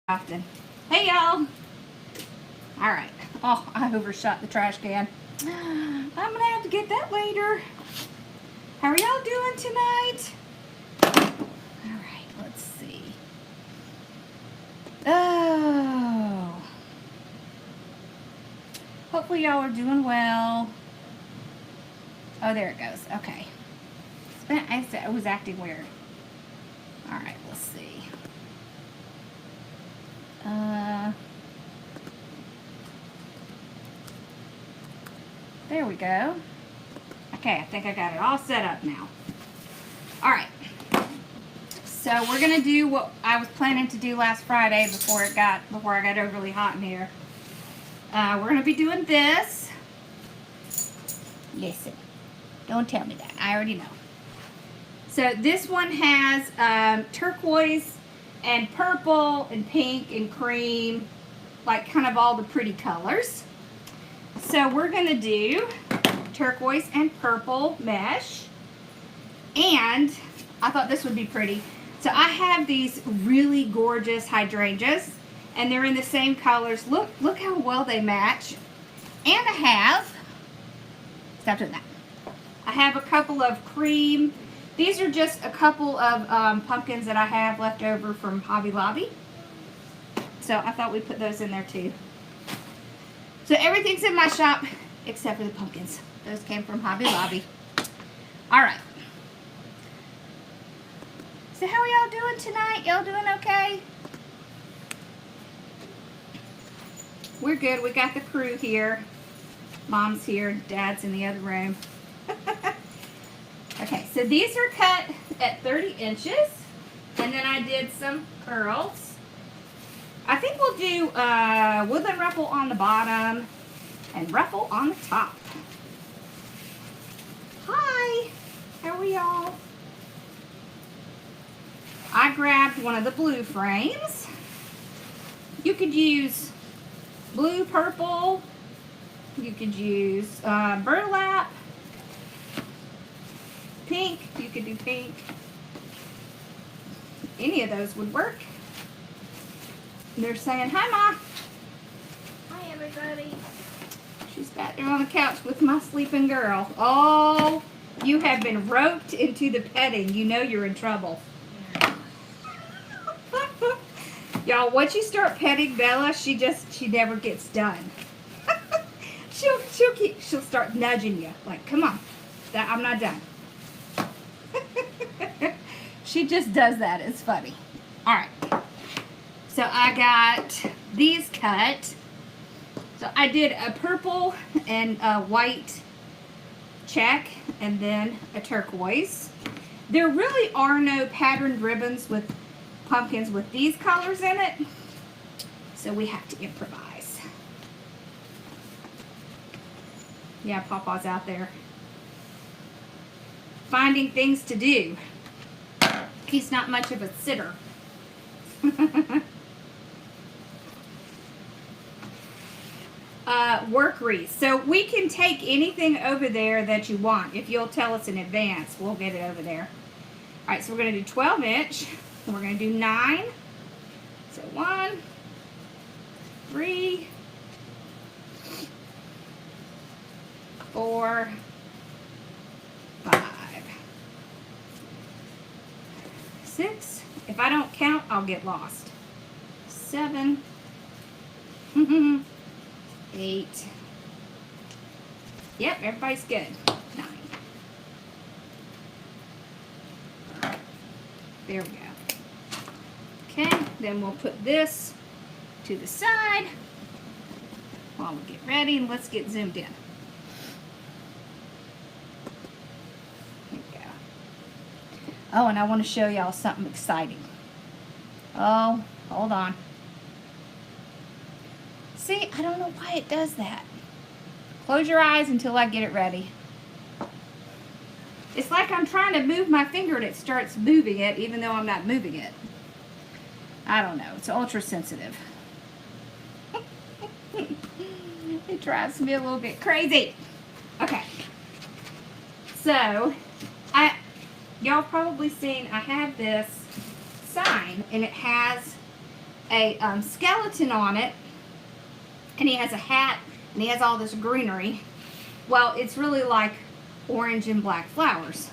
Often. Hey y'all! Alright. Oh, I overshot the trash can. I'm gonna have to get that later. How are y'all doing tonight? Alright, let's see. Oh. Hopefully y'all are doing well. Oh, there it goes. Okay. I was acting weird. Alright, let's see. There we go. Okay, I think I got it all set up now. Alright. So we're gonna do what I was planning to do last Friday before I got overly hot in here. We're gonna be doing this. Listen, don't tell me that. I already know. So this one has turquoise and purple and pink and cream, like kind of all the pretty colors. So we're gonna do turquoise and purple mesh, and I thought this would be pretty. So I have these really gorgeous hydrangeas, and they're in the same colors. Look how well they match. And I have, stop doing that. I have a couple of cream. These are just a couple of pumpkins that I have left over from Hobby Lobby. So I thought we'd put those in there too. So everything's in my shop except for the pumpkins. Those came from Hobby Lobby. Alright. So how are y'all doing tonight? Y'all doing okay? We're good. We got the crew here. Mom's here. Dad's in the other room. Okay, so these are cut at 30 inches. And then I did some curls. I think we'll do woodland ruffle on the bottom and ruffle on the top. Hi, how are y'all? I grabbed one of the blue frames. You could use blue, purple. You could use burlap. Pink, you could do pink. Any of those would work. They're saying, hi, Ma. Hi, everybody. She's back there on the couch with my sleeping girl. Oh, you have been roped into the petting. You know you're in trouble. Y'all, once you start petting Bella, she never gets done. she'll start nudging you. Like, come on. I'm not done. She just does that. It's funny. All right. So I got these cut. So I did a purple and a white check and then a turquoise. There really are no patterned ribbons with pumpkins with these colors in it. So we have to improvise. Yeah, Papa's out there finding things to do. He's not much of a sitter. Work wreath. So we can take anything over there that you want. If you'll tell us in advance, we'll get it over there. Alright, so we're going to do 12 inch. We're going to do 9. So 1, 3, 4, 5, 6. If I don't count, I'll get lost. 7, 8. Yep, everybody's good. 9. There we go. Okay, then we'll put this to the side while we get ready, and let's get zoomed in. There we go. Oh, and I want to show y'all something exciting. Oh, hold on. See, I don't know why it does that. Close your eyes until I get it ready. It's like I'm trying to move my finger and it starts moving it even though I'm not moving it. I don't know. It's ultra sensitive. It drives me a little bit crazy. Okay. So, y'all probably seen I have this sign and it has a skeleton on it, and he has a hat, and he has all this greenery. Well, it's really like orange and black flowers.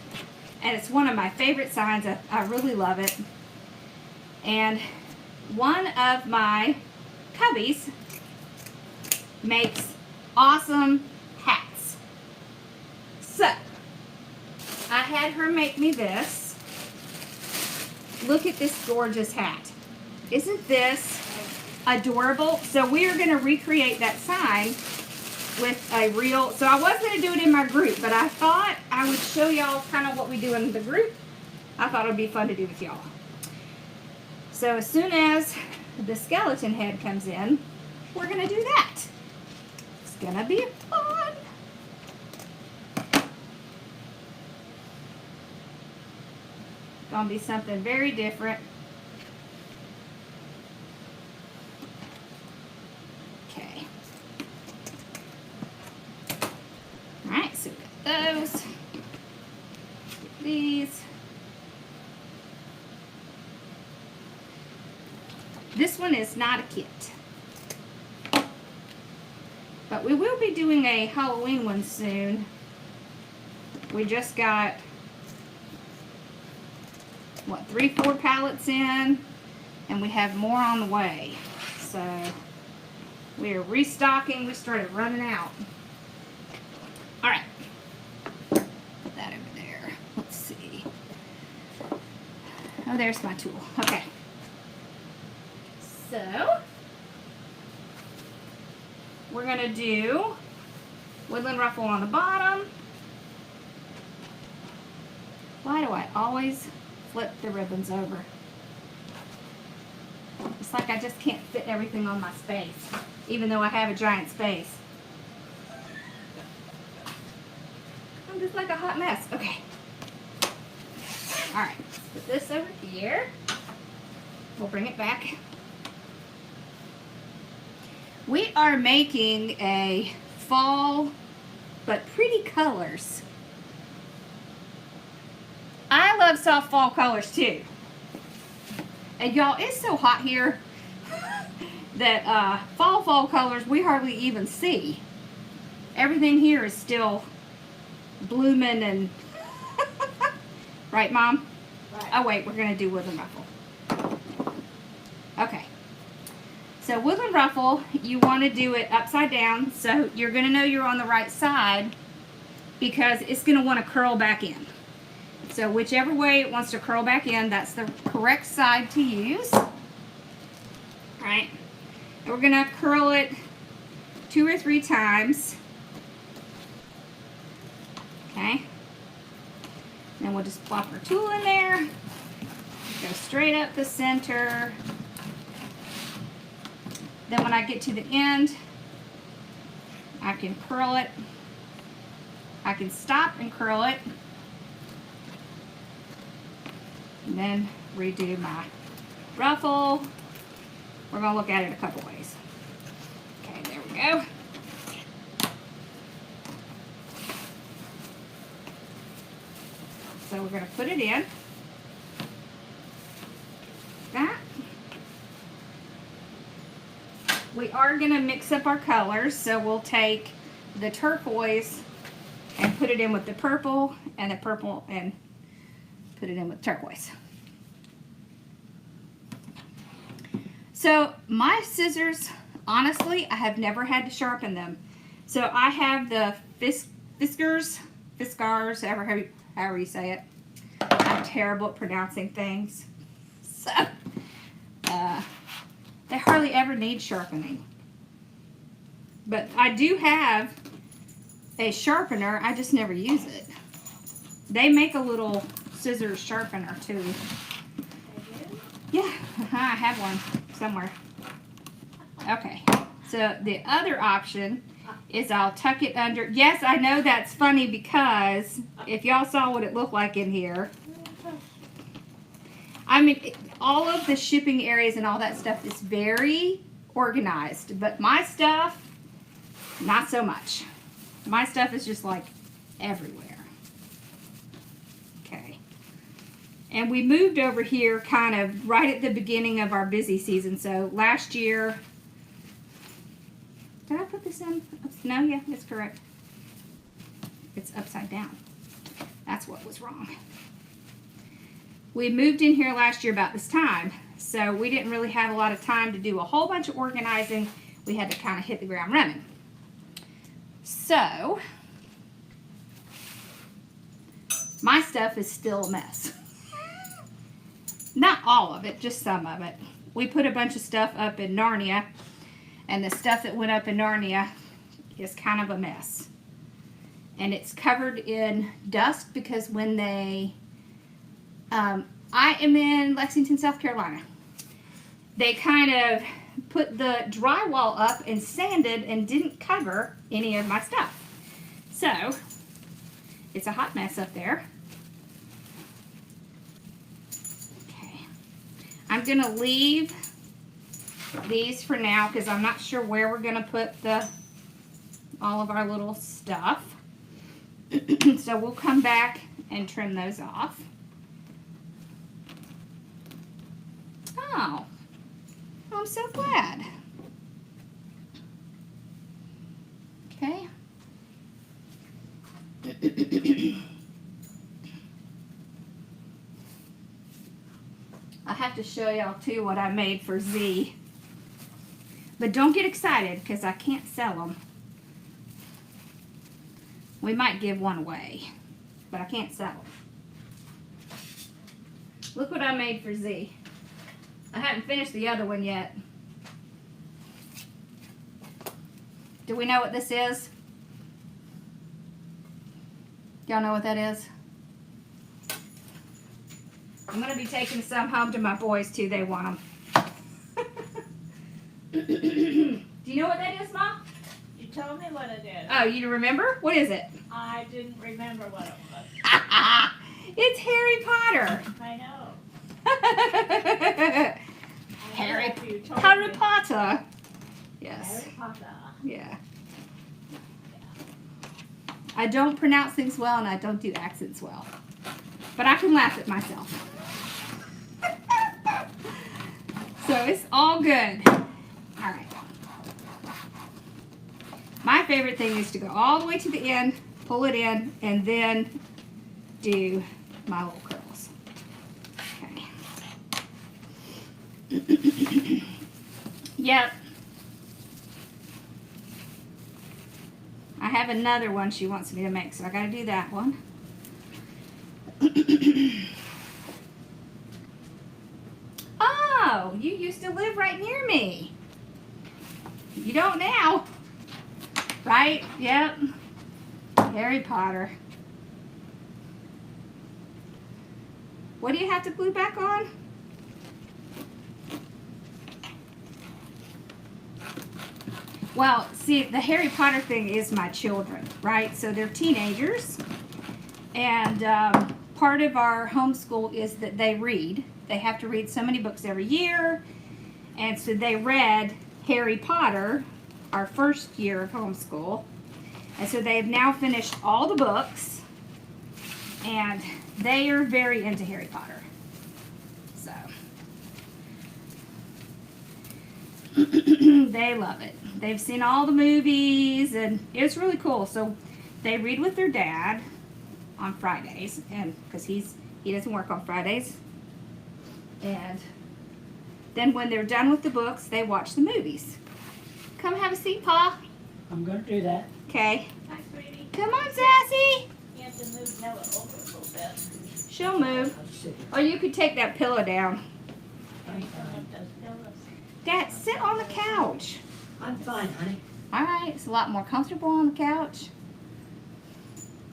And it's one of my favorite signs. I really love it. And one of my cubbies makes awesome hats. So, I had her make me this. Look at this gorgeous hat. Isn't this adorable? So we are going to recreate that sign with a real, so I was going to do it in my group, but I thought I would show y'all kind of what we do in the group. I thought it would be fun to do with y'all. So as soon as the skeleton head comes in, we're going to do that. It's going to be fun. Going to be something very different. Okay. Alright, so we got those. Get these. This one is not a kit. But we will be doing a Halloween one soon. We just got, what, 3-4 pallets in, and we have more on the way. So we are restocking. We started running out. All right, put that over there. Let's see. Oh, there's my tool. Okay. So we're gonna do woodland ruffle on the bottom. Why do I always flip the ribbons over? It's like I just can't fit everything on my space, even though I have a giant space. I'm just like a hot mess. Okay. All right, put this over here. We'll bring it back. We are making a fall, but pretty colors. I love soft fall colors too. And y'all, it's so hot here that fall colors we hardly even see. Everything here is still blooming and right, Mom? Right. Oh wait, we're gonna do woodland ruffle. Okay. So woodland ruffle, you want to do it upside down, so you're gonna know you're on the right side because it's gonna want to curl back in. So whichever way it wants to curl back in, that's the correct side to use. All right. And we're gonna curl it 2 or 3 times. Okay. Then we'll just plop our tool in there. Go straight up the center. Then when I get to the end, I can curl it. I can stop and curl it. And then redo my ruffle. We're going to look at it a couple ways. Okay, there we go. So we're going to put it in. That. We are going to mix up our colors, so we'll take the turquoise and put it in with the purple, and the purple and put it in with turquoise. So my scissors, honestly, I have never had to sharpen them. So I have the Fiskars, however you say it. I'm terrible at pronouncing things. So they hardly ever need sharpening. But I do have a sharpener, I just never use it. They make a little scissors sharpener too. Yeah, I have one somewhere. Okay, so the other option is I'll tuck it under. Yes, I know that's funny because if y'all saw what it looked like in here, I mean, all of the shipping areas and all that stuff is very organized, but my stuff, not so much. My stuff is just like everywhere. Okay. And we moved over here kind of right at the beginning of our busy season. So last year, did I put this in? No, yeah, that's correct. It's upside down. That's what was wrong. We moved in here last year about this time, so we didn't really have a lot of time to do a whole bunch of organizing. We had to kind of hit the ground running. So, my stuff is still a mess. Not all of it, just some of it. We put a bunch of stuff up in Narnia, and the stuff that went up in Narnia is kind of a mess. And it's covered in dust because when they, I am in Lexington, South Carolina. They kind of put the drywall up and sanded and didn't cover any of my stuff. So, it's a hot mess up there. Okay. I'm going to leave these for now because I'm not sure where we're going to put all of our little stuff. So we'll come back and trim those off. Oh, I'm so glad. Okay. I have to show y'all too what I made for Z. But don't get excited because I can't sell them. We might give one away, but I can't sell them. Look what I made for Z. I haven't finished the other one yet. Do we know what this is? Y'all know what that is? I'm going to be taking some home to my boys too. They want them. Do you know what that is, Mom? You told me what it is. Oh, you remember? What is it? I didn't remember what it was. It's Harry Potter. I know. Harry Potter. Yes. Harry Potter. Yeah. I don't pronounce things well and I don't do accents well. But I can laugh at myself. So it's all good. Alright. My favorite thing is to go all the way to the end, pull it in, and then do my little curls. Okay. Yep. I have another one she wants me to make, so I gotta do that one. Oh, you used to live right near me. You don't now. Right? Yep. Harry Potter. What do you have to glue back on? Well, see, the Harry Potter thing is my children, right? So they're teenagers. And part of our homeschool is that they read. They have to read so many books every year. And so they read Harry Potter our first year of homeschool. And so they've now finished all the books. And they are very into Harry Potter. So. They love it. They've seen all the movies and it's really cool. So they read with their dad on Fridays, and because he doesn't work on Fridays. And then when they're done with the books, they watch the movies. Come have a seat, Pa. I'm going to do that. Okay. Hi, sweetie. Come on, Sassy. You have to move Noah over a little bit. She'll move. Or you could take that pillow down. Dad, sit on the couch. I'm fine, honey. All right, it's a lot more comfortable on the couch.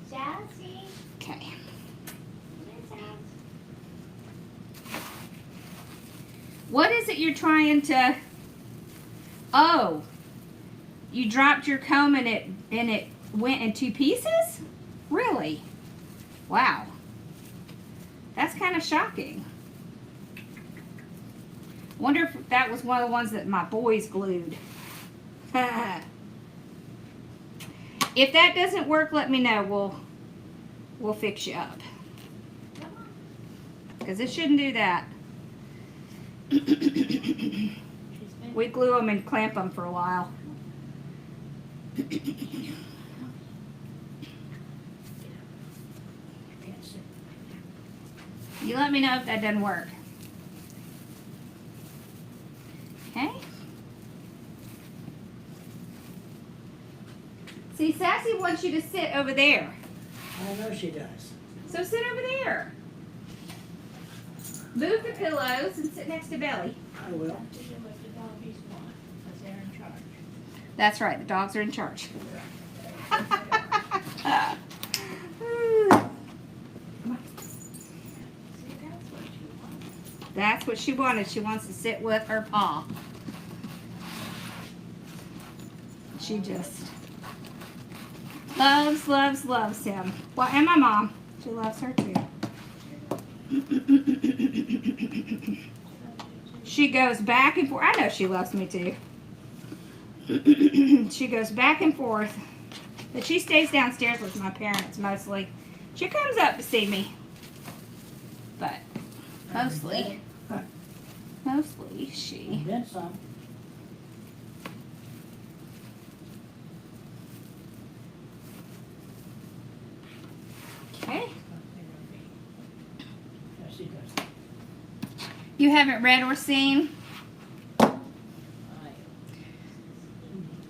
Sassy. Okay. What is it you're trying to... Oh, you dropped your comb and it went in two pieces? Really? Wow. That's kind of shocking. Wonder if that was one of the ones that my boys glued. If that doesn't work, let me know. We'll fix you up. because it shouldn't do that. She's been We glue them and clamp them for a while. You let me know if that doesn't work. Okay. See, Sassy wants you to sit over there. I know she does. So sit over there. Move the pillows and sit next to Belly. I will. to do what the doggies want, because they're in charge. That's right, the dogs are in charge. See, that's what you want. That's what she wanted. She wants to sit with her paw. She just loves him. Well, and my mom. She loves her too. She goes back and forth. I know she loves me too. She goes back and forth. But she stays downstairs with my parents mostly. She comes up to see me. But mostly she. Then some. Okay. Yes, she does. You haven't read or seen?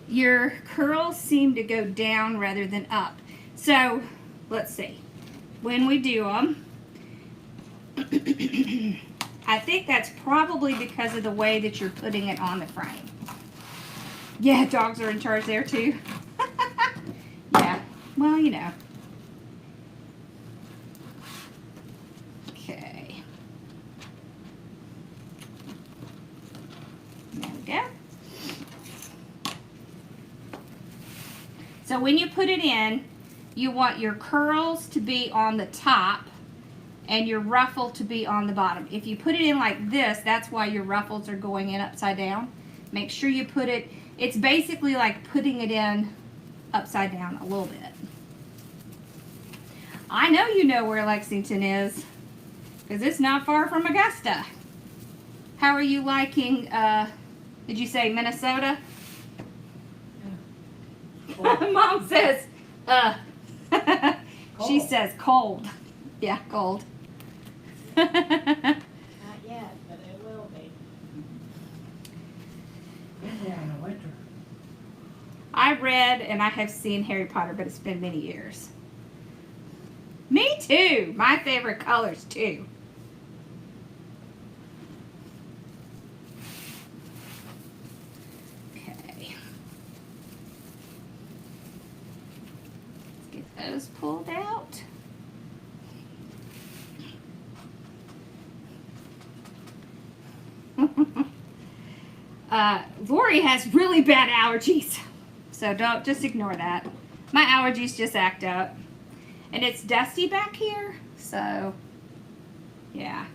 Your curls seem to go down rather than up. So, let's see. When we do them, I think that's probably because of the way that you're putting it on the frame. Yeah, dogs are in charge there too. Yeah, well, you know. Okay. There we go. So when you put it in, you want your curls to be on the top and your ruffle to be on the bottom. If you put it in like this, that's why your ruffles are going in upside down. Make sure you put it, it's basically like putting it in upside down a little bit. I know you know where Lexington is, because it's not far from Augusta. How are you liking, did you say Minnesota? Mom says, she Cold. says cold. Yeah, cold. Not yet, but it will be. Been there in the winter. I read and I have seen Harry Potter, but it's been many years. Me too. My favorite colors too. Okay. Let's get those pulled out. Lori has really bad allergies, so don't just ignore that. My allergies just act up, and it's dusty back here, so yeah,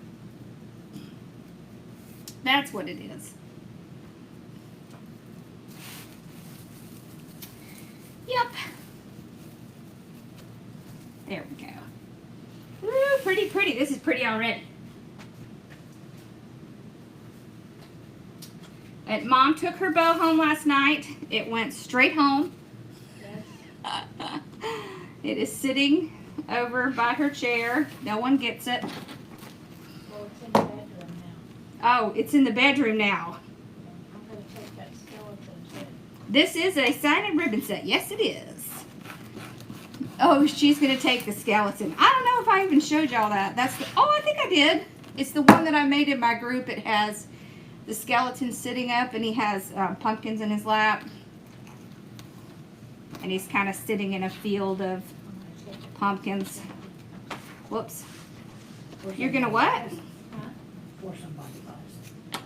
that's what it is. Yep. There we go. Woo, pretty, pretty. This is pretty already. And Mom took her bow home last night. It went straight home. Yes. It is sitting over by her chair. No one gets it. Well, it's in the bedroom now. Oh, it's in the bedroom now. I'm gonna take that skeleton too. This is a sign and ribbon set. Yes, it is. Oh, she's going to take the skeleton. I don't know if I even showed y'all that. That's the, oh, I think I did. It's the one that I made in my group. It has the skeleton sitting up, and he has pumpkins in his lap. And he's kind of sitting in a field of I'm gonna take it. pumpkins. Whoops. For You're going to somebody what? buys it. Huh? For somebody buys it.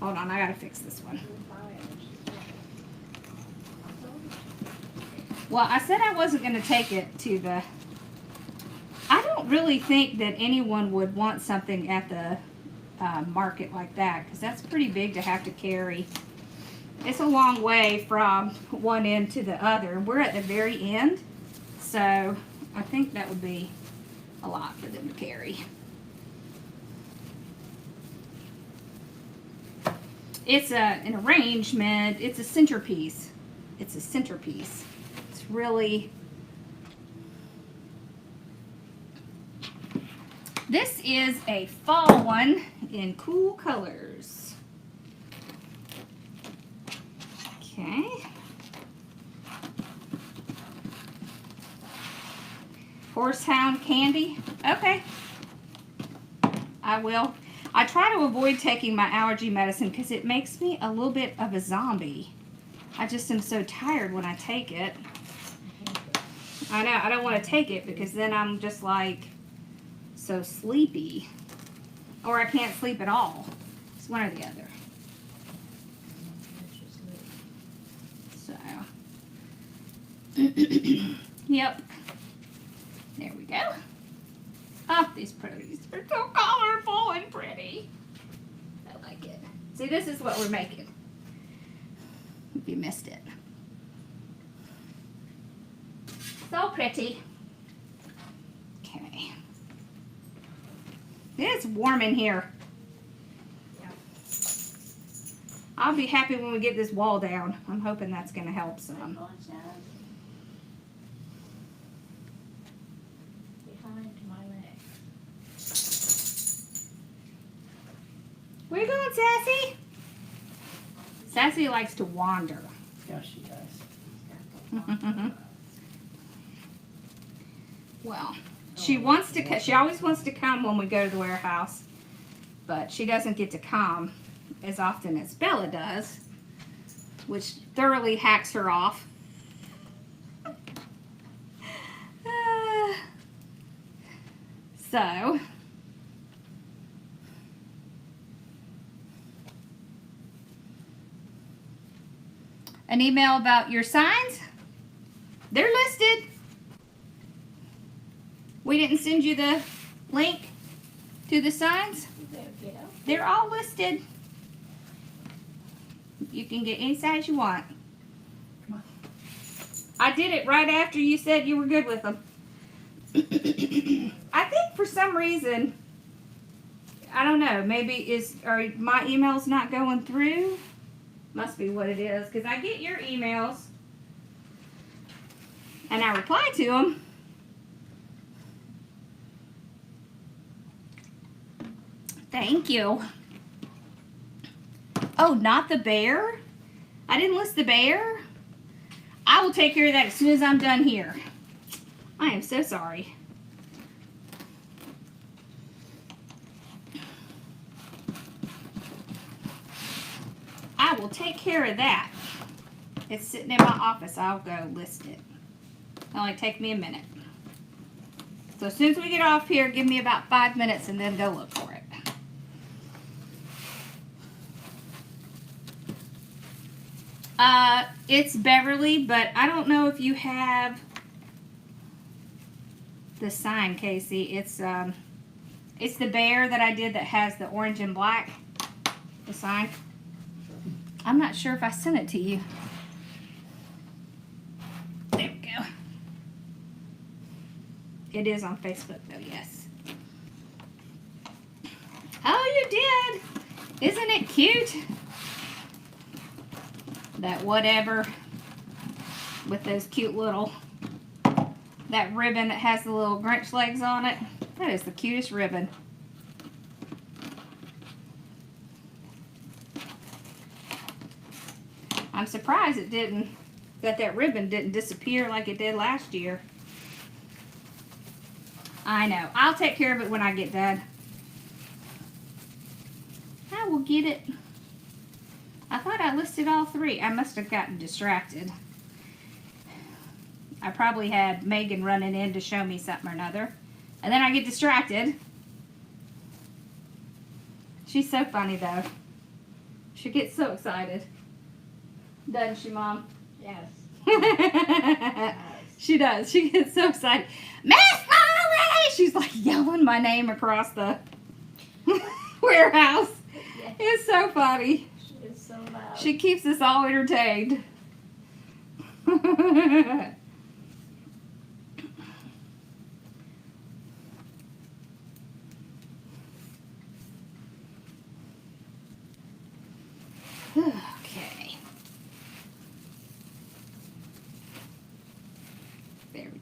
Hold on, I got to fix this one. We'll buy it when she's ready. I told her. Well, I said I wasn't going to take it to the... I don't really think that anyone would want something at the market like that, because that's pretty big to have to carry. It's a long way from one end to the other. We're at the very end, so I think that would be a lot for them to carry. It's an arrangement. It's a centerpiece. It's a centerpiece. It's really... This is a fall one in cool colors. Okay. Horsehound candy. Okay. I will. I try to avoid taking my allergy medicine because it makes me a little bit of a zombie. I just am so tired when I take it. I know, I don't want to take it because then I'm just like so sleepy. Or I can't sleep at all. It's one or the other. So. Yep. There we go. Oh, these pretties are so colorful and pretty. I like it. See, this is what we're making. If you missed it. So pretty. Okay. It's warm in here. Yeah. I'll be happy when we get this wall down. I'm hoping that's going to help some. Behind my leg. Where you going, Sassy? Sassy likes to wander. Yeah, she does. Well, she wants to. She always wants to come when we go to the warehouse, but she doesn't get to come as often as Bella does, which thoroughly hacks her off. So. An email about your signs? They're listed. We didn't send you the link to the signs? They're all listed. You can get any size you want. Come on. I did it right after you said you were good with them. I think for some reason, I don't know, maybe are my emails not going through? Must be what it is, because I get your emails and I reply to them. Thank you. Oh, not the bear? I didn't list the bear? I will take care of that as soon as I'm done here. I am so sorry. I will take care of that. It's sitting in my office. I'll go list it. It'll only take me a minute. So as soon as we get off here, give me about 5 minutes and then go look for it. It's Beverly, but I don't know if you have the sign, Casey. It's the bear that I did that has the orange and black. The sign. I'm not sure if I sent it to you. There we go. It is on Facebook though, yes. Oh, you did! Isn't it cute? That whatever with those cute little, that ribbon that has the little Grinch legs on it. That is the cutest ribbon. I'm surprised it didn't, that ribbon didn't disappear like it did last year. I know. I'll take care of it when I get done. I will get it. I thought I listed all three. I must have gotten distracted. I probably had Megan running in to show me something or another. And then I get distracted. She's so funny though. She gets so excited. Doesn't she, Mom? Yes. She does. She gets so excited. Miss Molly! She's like yelling my name across the warehouse. Yes. It's so funny. She is so loud. She keeps us all entertained.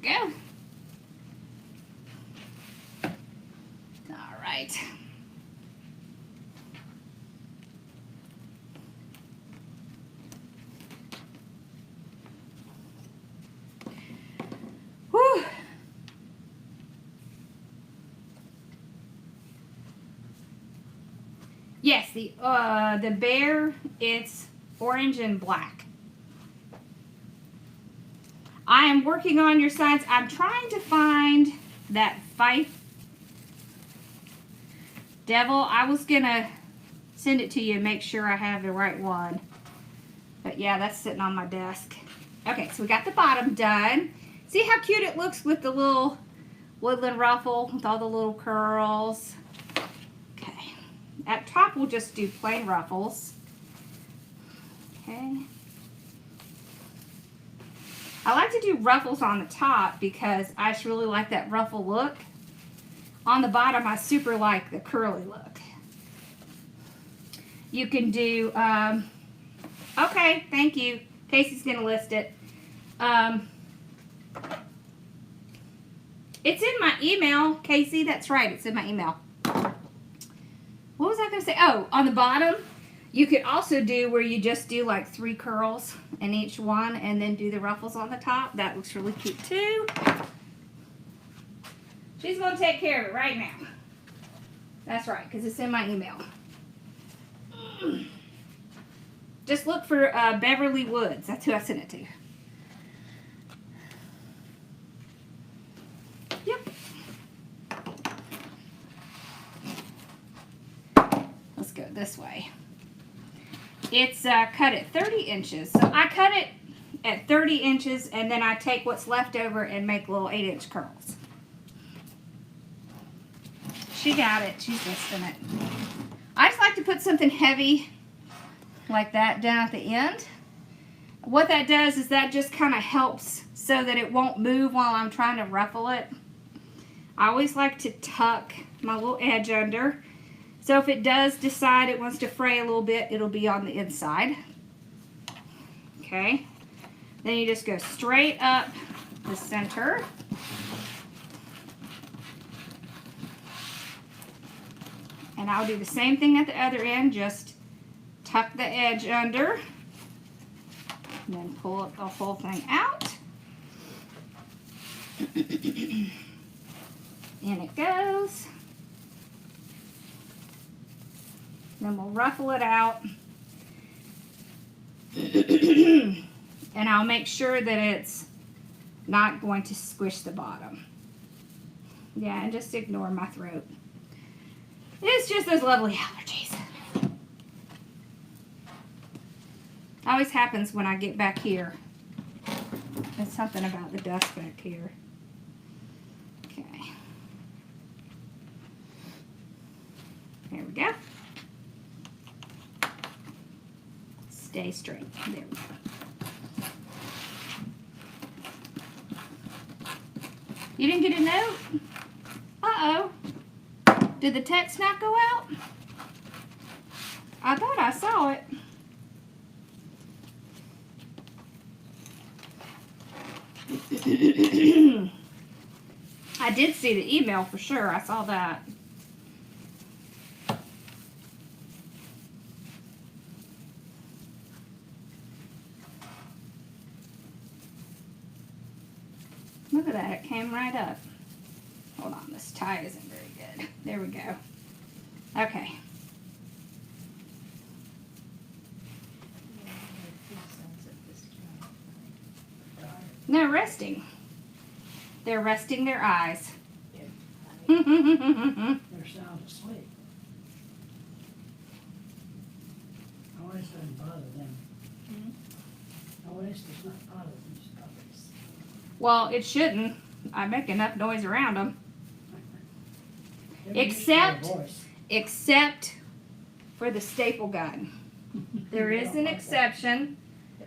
go. All right. Whew. Yes, the bear, it's orange and black. I am working on your sides. I'm trying to find that Fife Devil. I was gonna send it to you and make sure I have the right one. But yeah, that's sitting on my desk. Okay, so we got the bottom done. See how cute it looks with the little woodland ruffle with all the little curls. Okay, at top we'll just do plain ruffles. Okay. I like to do ruffles on the top because I just really like that ruffle look. On the bottom, I super like the curly look. You can do, okay, thank you. Casey's gonna list it. It's in my email, Casey, that's right, it's in my email. What was I gonna say? Oh, on the bottom, you could also do where you just do like 3 curls in each one and then do the ruffles on the top. That looks really cute too. She's going to take care of it right now. That's right, because it's in my email. Just look for Beverly Woods. That's who I sent it to. Yep. Let's go this way. It's cut at 30 inches. So I cut it at 30 inches and then I take what's left over and make little 8-inch curls. She got it. She's listing it. I just like to put something heavy like that down at the end. What that does is that just kind of helps so that it won't move while I'm trying to ruffle it. I always like to tuck my little edge under. So if it does decide it wants to fray a little bit, it'll be on the inside. Okay. Then you just go straight up the center. And I'll do the same thing at the other end, just tuck the edge under, and then pull the whole thing out. In it goes. Then we'll ruffle it out. And I'll make sure that it's not going to squish the bottom. Yeah, and just ignore my throat. It's just those lovely allergies. Always happens when I get back here. It's something about the dust back here. Okay. There we go. Stay straight. There we go. You didn't get a note? Uh-oh. Did the text not go out? I thought I saw it. I did see the email for sure. I saw that. Look at that. It came right up. Hold on. This tie isn't very good. There we go. Okay. They're resting. They're resting their eyes. They're sound asleep. Noise doesn't bother them. Noise does not bother these puppies. Well, it shouldn't. I make enough noise around them. They're used to their Except voice. Except for the staple gun. There is an exception,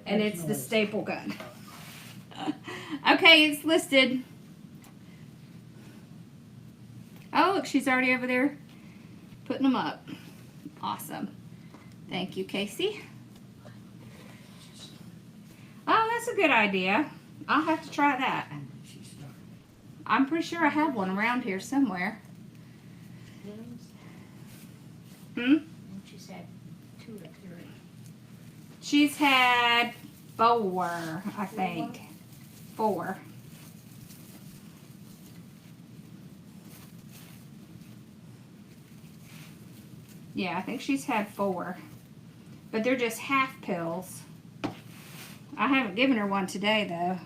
and it's the staple gun. Okay, it's listed. Oh, look, she's already over there putting them up. Awesome. Thank you, Casey. Oh, that's a good idea. I'll have to try that. She started. I'm pretty sure I have one around here somewhere. Denims? Hmm? And she's had 2 or 3. She's had 4, I think. 4. Yeah, I think she's had 4. But they're just half pills. I haven't given her one today, though.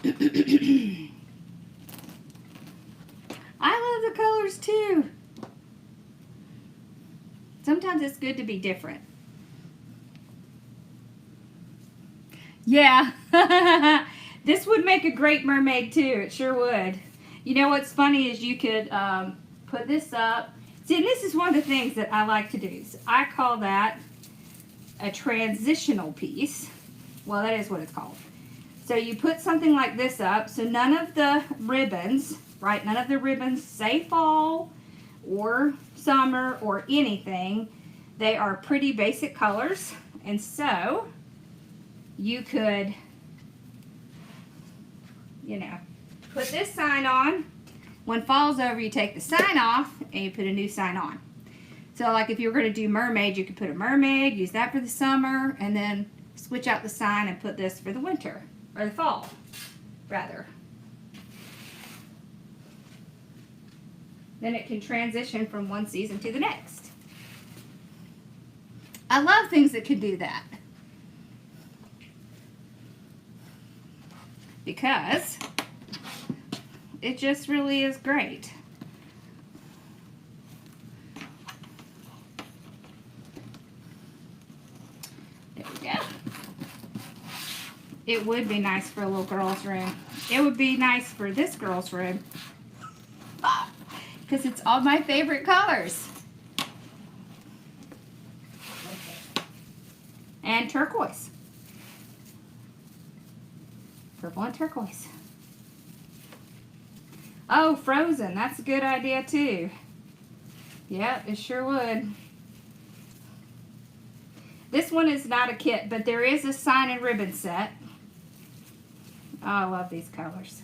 I love the colors, too. Sometimes it's good to be different. Yeah. This would make a great mermaid, too. It sure would. You know what's funny is you could put this up. See, and this is one of the things that I like to do. So I call that a transitional piece. Well, that is what it's called. So you put something like this up, so none of the ribbons, right, none of the ribbons say fall or summer or anything. They are pretty basic colors, and so you could, you know, put this sign on. When fall's over, you take the sign off and you put a new sign on. So like if you were going to do mermaid, you could put a mermaid, use that for the summer, and then switch out the sign and put this for the winter, or the fall, rather. Then it can transition from one season to the next. I love things that can do that. Because it just really is great. There we go. It would be nice for a little girl's room. It would be nice for this girl's room. Because it's all my favorite colors. And turquoise. Purple and turquoise. Oh, frozen. That's a good idea too. Yeah, it sure would. This one is not a kit, but there is a sign and ribbon set. Oh, I love these colors.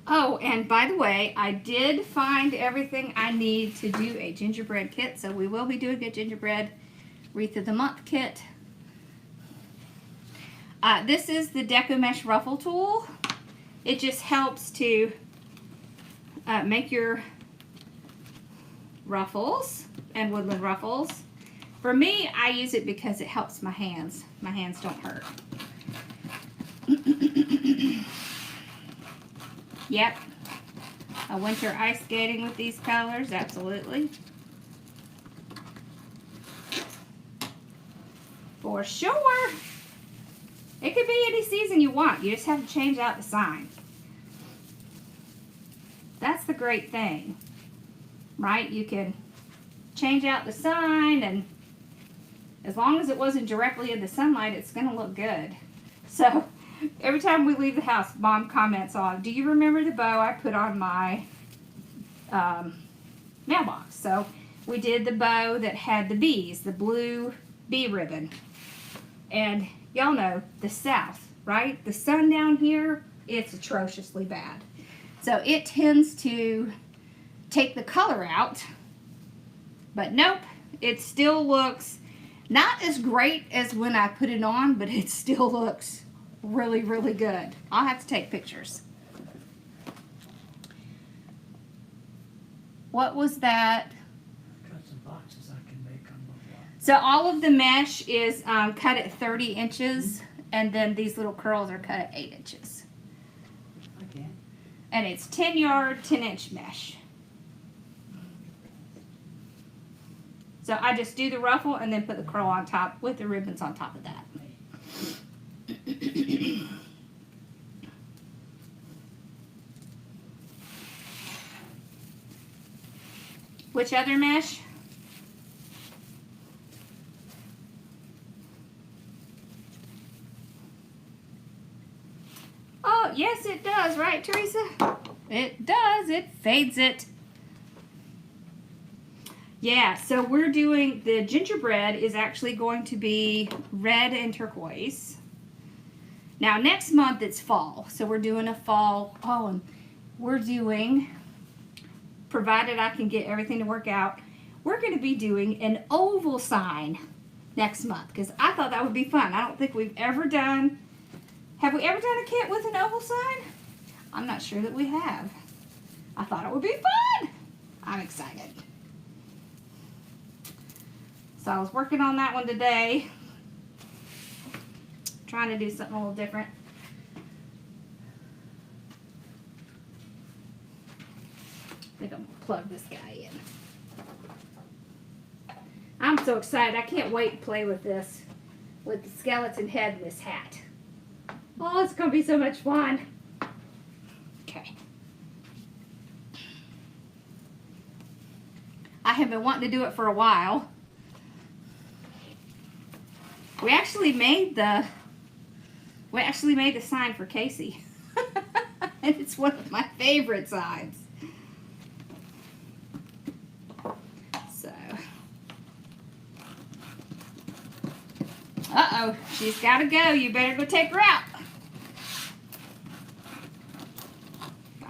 Oh, and by the way, I did find everything I need to do a gingerbread kit, so we will be doing a gingerbread Wreath of the Month kit. This is the Deco Mesh Ruffle tool. It just helps to make your ruffles and woodland ruffles. For me, I use it because it helps my hands. My hands don't hurt. Yep. A winter ice skating with these colors, absolutely. For sure. It could be any season you want. You just have to change out the sign. That's the great thing, right? You can change out the sign, and as long as it wasn't directly in the sunlight, it's going to look good. So every time we leave the house, Mom comments on, do you remember the bow I put on my mailbox? So we did the bow that had the bees, the blue bee ribbon. And y'all know the south, right? The sun down here, it's atrociously bad. So it tends to take the color out. But nope, it still looks not as great as when I put it on, but it still looks really, really good. I'll have to take pictures. What was that? Got some boxes I can make on the wall. So all of the mesh is cut at 30 inches, and then these little curls are cut at 8 inches. Okay. And it's 10-yard, 10-inch mesh. So I just do the ruffle and then put the curl on top with the ribbons on top of that. Which other mesh? Oh, yes it does, right, Teresa? It does. It fades it. Yeah, so we're doing, the gingerbread is actually going to be red and turquoise. Now next month it's fall, so we're doing a fall, oh, and we're doing, provided I can get everything to work out, we're going to be doing an oval sign next month, because I thought that would be fun. I don't think we've ever done, have we ever done a kit with an oval sign? I'm not sure that we have. I thought it would be fun. I'm excited. So I was working on that one today, trying to do something a little different. I think I'm gonna plug this guy in. I'm so excited. I can't wait to play with this, with the skeleton head in this hat. Oh, it's gonna be so much fun. Okay. I have been wanting to do it for a while. We actually made the sign for Casey. And it's one of my favorite signs. So. Uh-oh, she's got to go. You better go take her out.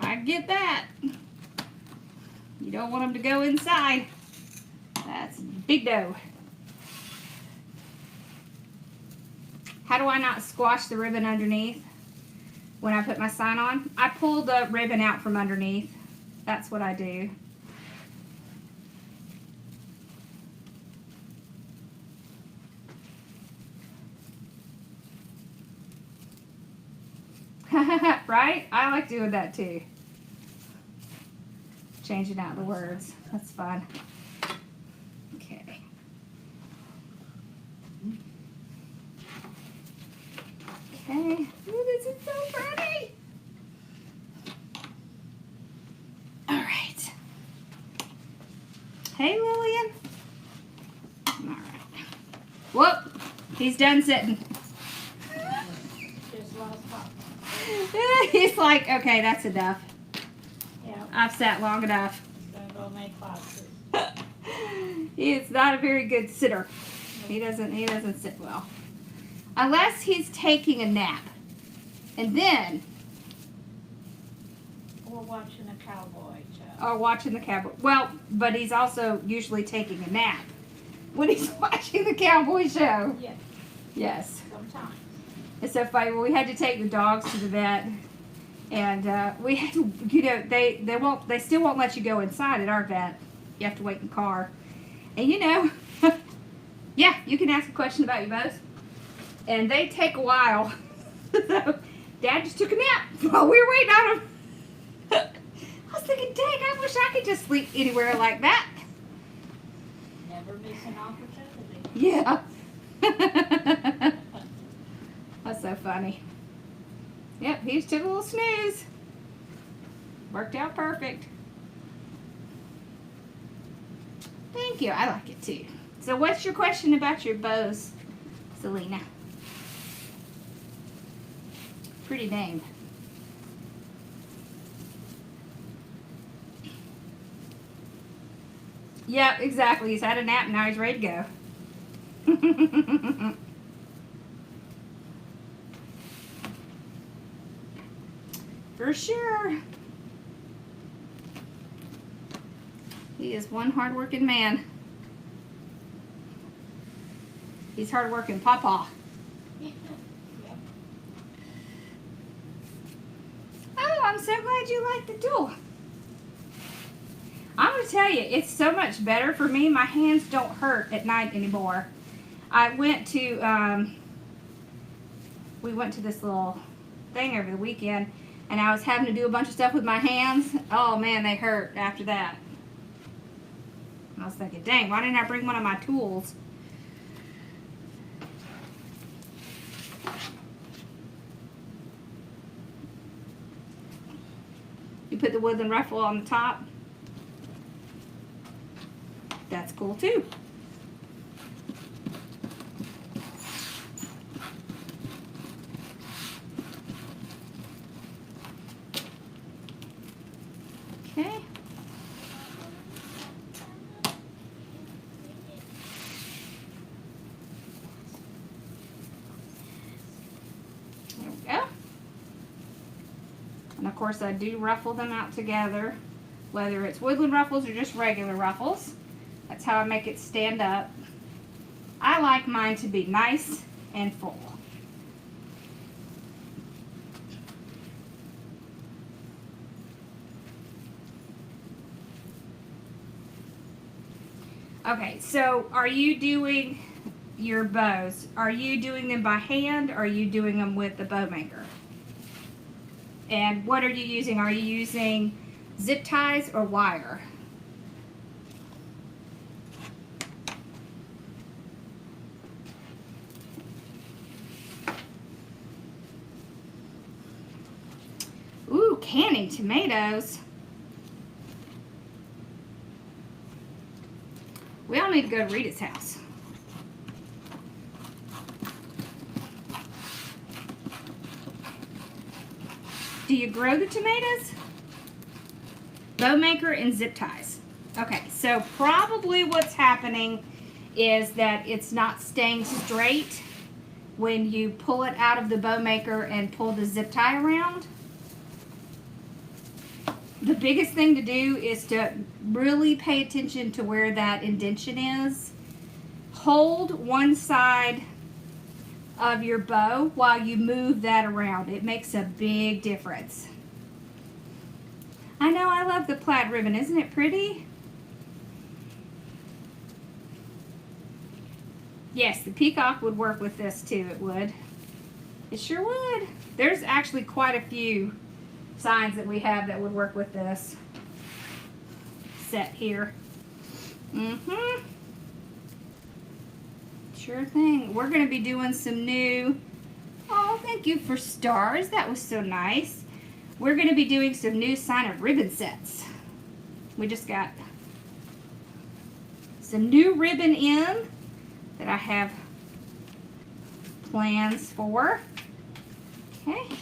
I get that. You don't want them to go inside. That's big no. How do I not squash the ribbon underneath when I put my sign on? I pull the ribbon out from underneath. That's what I do. Right? I like doing that too. Changing out the words. That's fun. Okay. Okay. Ooh, this is so pretty. All right. Hey, Lillian. All right. Whoop. He's done sitting. Just lost pop. He's like, okay, that's enough. Yeah, I've sat long enough. gonna go make classes. He is not a very good sitter. He doesn't sit well. Unless he's taking a nap. And then, We're watching a cowboy show. or watching the cowboy. Well, but he's also usually taking a nap when he's watching the cowboy show. Yeah, Yes. sometimes. It's so funny. Well, we had to take the dogs to the vet, and we had to, you know, they still won't let you go inside at our vet. You have to wait in the car. And you know, yeah, you can ask a question about your bows, and they take a while. So Dad just took a nap while we were waiting on him. I was thinking, dang, I wish I could just sleep anywhere like that. Never miss an opportunity. Yeah. That's so funny. Yep, he just took a little snooze. Worked out perfect. Thank you. I like it too. So what's your question about your bows, Selena? Pretty name. Yeah, exactly. He's had a nap and now he's ready to go. For sure. He is one hard-working man. He's hard-working papa. Yep. Oh, I'm so glad you like the tool. I'm going to tell you, it's so much better for me. My hands don't hurt at night anymore. I went to, we went to this little thing over the weekend, and I was having to do a bunch of stuff with my hands. Oh man, they hurt after that. And I was thinking, dang, why didn't I bring one of my tools? You put the woodland ruffle on the top. That's cool too. Okay. of course I do ruffle them out together, whether it's woodland ruffles or just regular ruffles. That's how I make it stand up. I like mine to be nice and full. Okay, so are you doing your bows? Are you doing them by hand or are you doing them with the bow maker? And what are you using? Are you using zip ties or wire? Ooh, canning tomatoes. We all need to go to Rita's house. Do you grow the tomatoes? Bow maker and zip ties. Okay, so probably what's happening is that it's not staying straight when you pull it out of the bow maker and pull the zip tie around. The biggest thing to do is to really pay attention to where that indentation is. Hold one side of your bow while you move that around. It makes a big difference. I know, I love the plaid ribbon. Isn't it pretty? Yes, the peacock would work with this too. It would. It sure would. There's actually quite a few signs that we have that would work with this set here. Sure thing. We're going to be doing some new, oh, thank you for stars. That was so nice. We're going to be doing some new sign of ribbon sets. We just got some new ribbon in that I have plans for. Okay.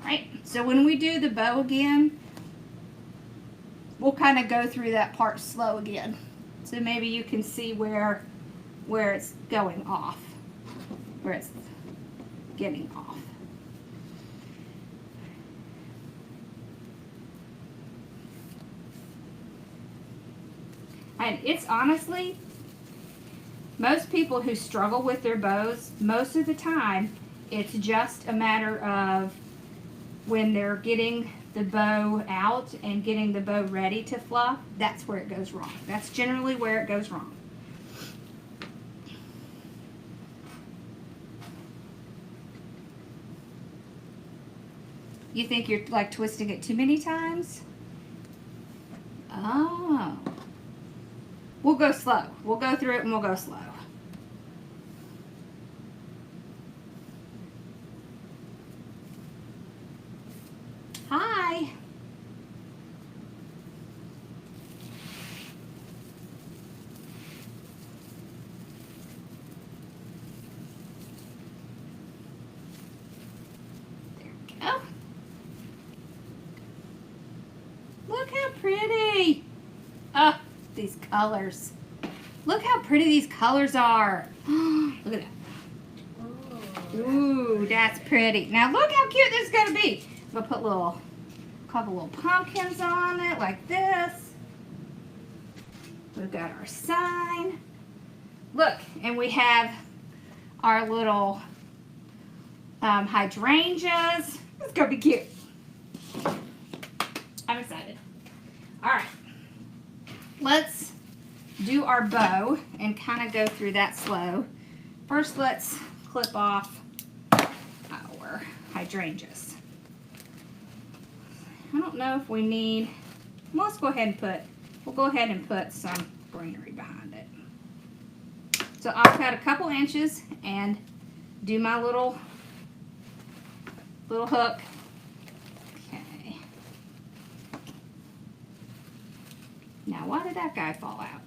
Right, so when we do the bow again, we'll kind of go through that part slow again. So maybe you can see where it's going off, where it's getting off. And it's honestly, most people who struggle with their bows, most of the time, it's just a matter of when they're getting the bow out and getting the bow ready to fluff, that's where it goes wrong. That's generally where it goes wrong. You think you're like twisting it too many times? Oh. We'll go slow. We'll go through it and we'll go slow. Hi. There we go. Look how pretty. Oh, these colors. Look how pretty these colors are. Look at that. Ooh, that's pretty. Now look how cute this is going to be. I'm going to put a couple little pumpkins on it like this. We've got our sign. Look, and we have our little hydrangeas. It's going to be cute. I'm excited. All right. Let's do our bow and kind of go through that slow. First, let's clip off our hydrangeas. I don't know if we need, well, let's go ahead and we'll go ahead and put some greenery behind it. So I'll cut a couple inches and do my little hook. Okay. Now, why did that guy fall out?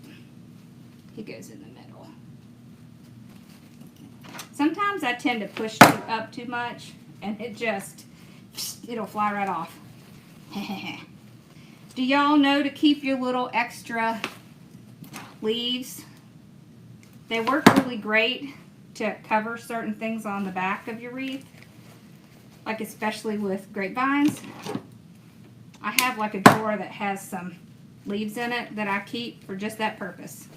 He goes in the middle. Sometimes I tend to push up too much and it'll fly right off. Do y'all know to keep your little extra leaves? They work really great to cover certain things on the back of your wreath. like especially with grapevines. I have like a drawer that has some leaves in it that I keep for just that purpose.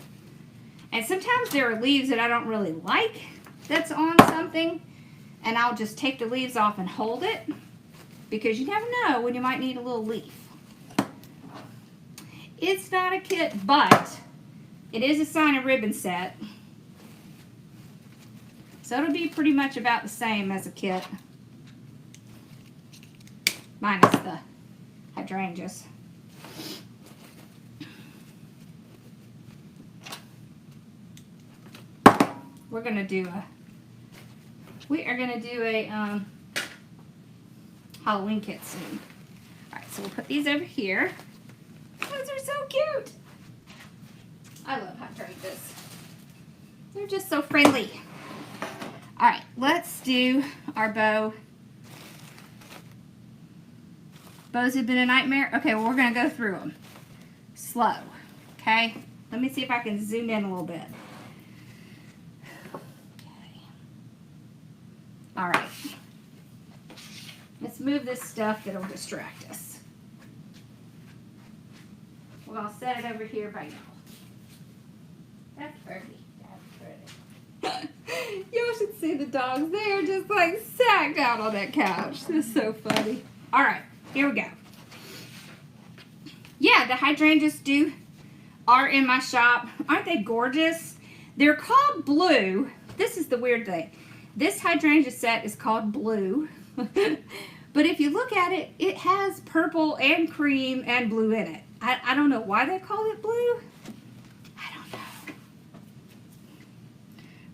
And sometimes there are leaves that I don't really like that's on something, and I'll just take the leaves off and hold it, because you never know when you might need a little leaf. It's not a kit, but it is a sign and ribbon set. So it'll be pretty much about the same as a kit, minus the hydrangeas. We are gonna do a Halloween kit soon. All right, so we'll put these over here. Those are so cute. I love hydrangeas. They're just so friendly. All right, let's do our bow. Bows have been a nightmare. Okay, well, we're gonna go through them slow. Okay, let me see if I can zoom in a little bit. All right, let's move this stuff that'll distract us. Well, I'll set it over here by y'all. That's pretty. That's pretty. Y'all should see the dogs. They are just like sacked out on that couch. This is so funny. All right, here we go. Yeah, the hydrangeas are in my shop. Aren't they gorgeous? They're called blue. This is the weird thing. This hydrangea set is called blue, but if you look at it, it has purple and cream and blue in it. I don't know why they call it blue. I don't know.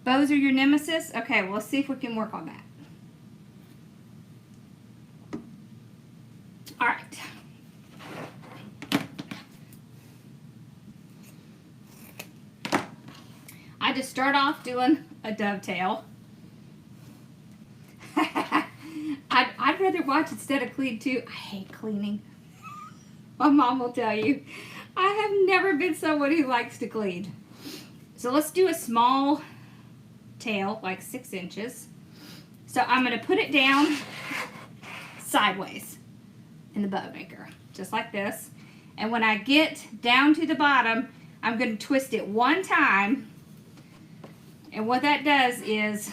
Bows are your nemesis? Okay, well, let's see if we can work on that. All right. I just start off doing a dovetail. I'd rather watch instead of clean too. I hate cleaning. My mom will tell you. I have never been someone who likes to clean. So let's do a small tail, like 6 inches. So I'm going to put it down sideways in the bow maker, just like this. And when I get down to the bottom, I'm going to twist it one time. And what that does is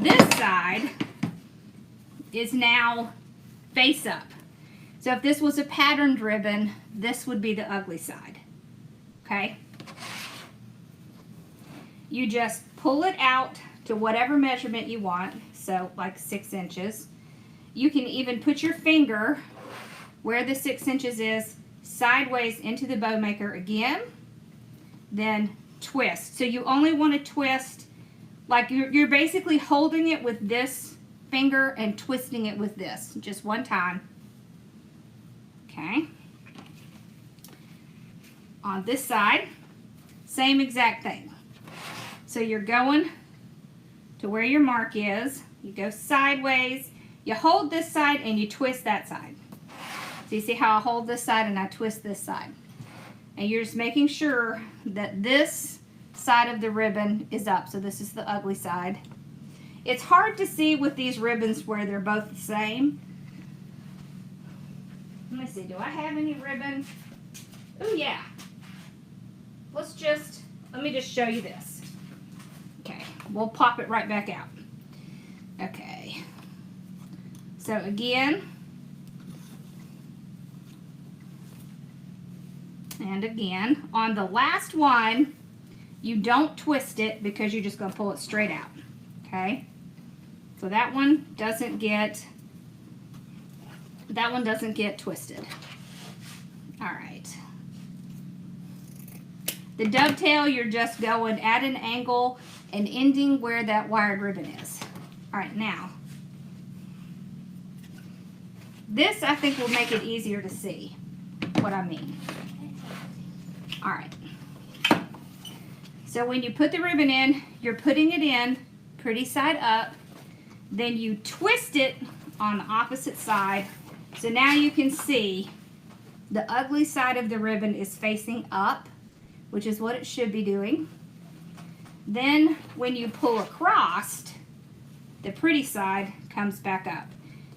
this side is now face up. So if this was a patterned ribbon, this would be the ugly side. Okay? You just pull it out to whatever measurement you want, so like 6 inches. You can even put your finger where the 6 inches is sideways into the bow maker again, then twist. So you only want to twist, like you're basically holding it with this finger and twisting it with this, just one time. Okay. On this side, same exact thing. So you're going to where your mark is, you go sideways, you hold this side and you twist that side. So you see how I hold this side and I twist this side. And you're just making sure that this side of the ribbon is up. So this is the ugly side. It's hard to see with these ribbons where they're both the same. Let me see, do I have any ribbon? Oh yeah. Let me just show you this. Okay, we'll pop it right back out. Okay. So again, and again, on the last one, you don't twist it because you're just going to pull it straight out. Okay? So that one doesn't get twisted. All right. The dovetail, you're just going at an angle and ending where that wired ribbon is. All right, now, this I think will make it easier to see what I mean. All right. So when you put the ribbon in, you're putting it in pretty side up. Then you twist it on the opposite side. So now you can see the ugly side of the ribbon is facing up, which is what it should be doing. Then when you pull across, the pretty side comes back up.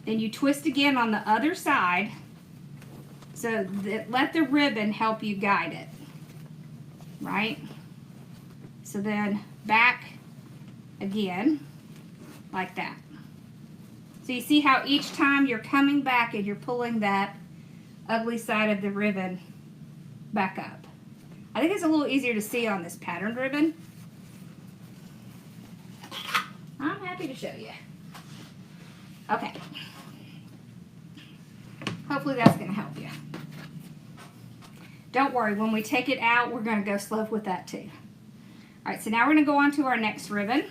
Then you twist again on the other side. So let the ribbon help you guide it, right? So then back again, like that. So you see how each time you're coming back and you're pulling that ugly side of the ribbon back up. I think it's a little easier to see on this patterned ribbon. I'm happy to show you. Okay. Hopefully that's going to help you. Don't worry, when we take it out, we're going to go slow with that too. Alright, so now we're going to go on to our next ribbon.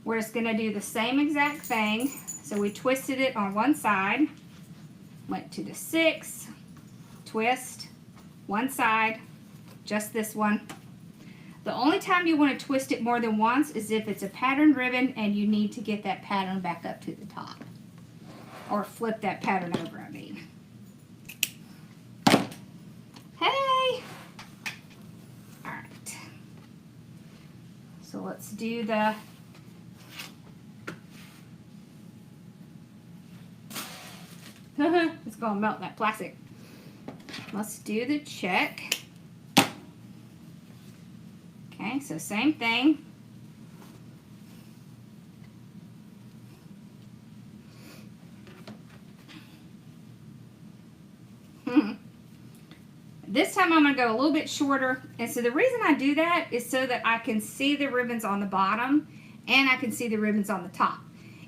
We're just going to do the same exact thing. So we twisted it on one side, went to the 6, twist, one side, just this one. The only time you want to twist it more than once is if it's a patterned ribbon and you need to get that pattern back up to the top. Or flip that pattern over, I mean. Hey! Alright. So let's do the... It's going to melt that plastic. Let's do the check. Okay, so same thing. This time I'm going to go a little bit shorter. And so the reason I do that is so that I can see the ribbons on the bottom and I can see the ribbons on the top.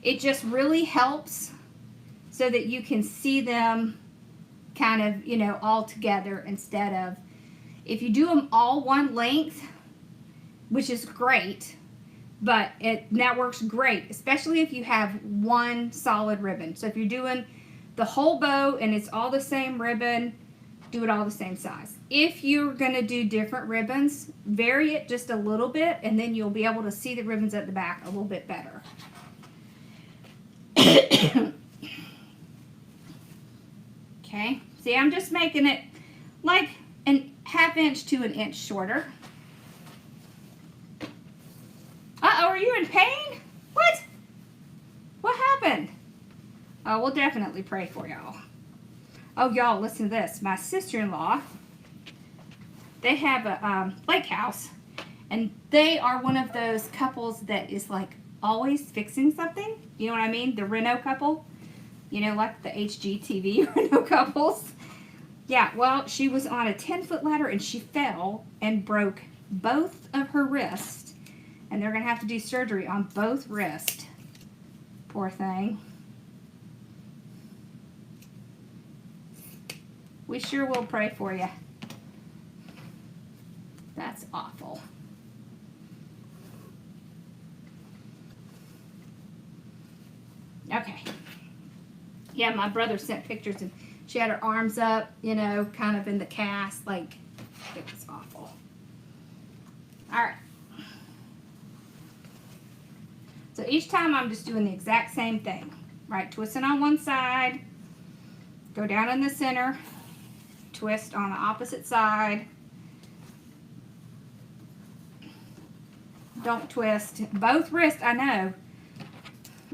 It just really helps so that you can see them kind of, you know, all together instead of, if you do them all one length, which is great, but that works great, especially if you have one solid ribbon. So if you're doing the whole bow and it's all the same ribbon, do it all the same size. If you're going to do different ribbons, vary it just a little bit and then you'll be able to see the ribbons at the back a little bit better. Okay, see, I'm just making it like a ½ inch to an inch shorter. Uh-oh, are you in pain? What? What happened? Oh, we'll definitely pray for y'all. Oh, y'all, listen to this. My sister-in-law, they have a lake house, and they are one of those couples that is like always fixing something. You know what I mean? The Reno couple. You know, like the HGTV Reno couples. Yeah, well, she was on a 10-foot ladder, and she fell and broke both of her wrists. And they're going to have to do surgery on both wrists. Poor thing. We sure will pray for you. That's awful. Okay. Yeah, my brother sent pictures and she had her arms up, you know, kind of in the cast. Like, it was awful. Alright. So each time I'm just doing the exact same thing. Right, twisting on one side, go down in the center, twist on the opposite side. Don't twist both wrists, I know.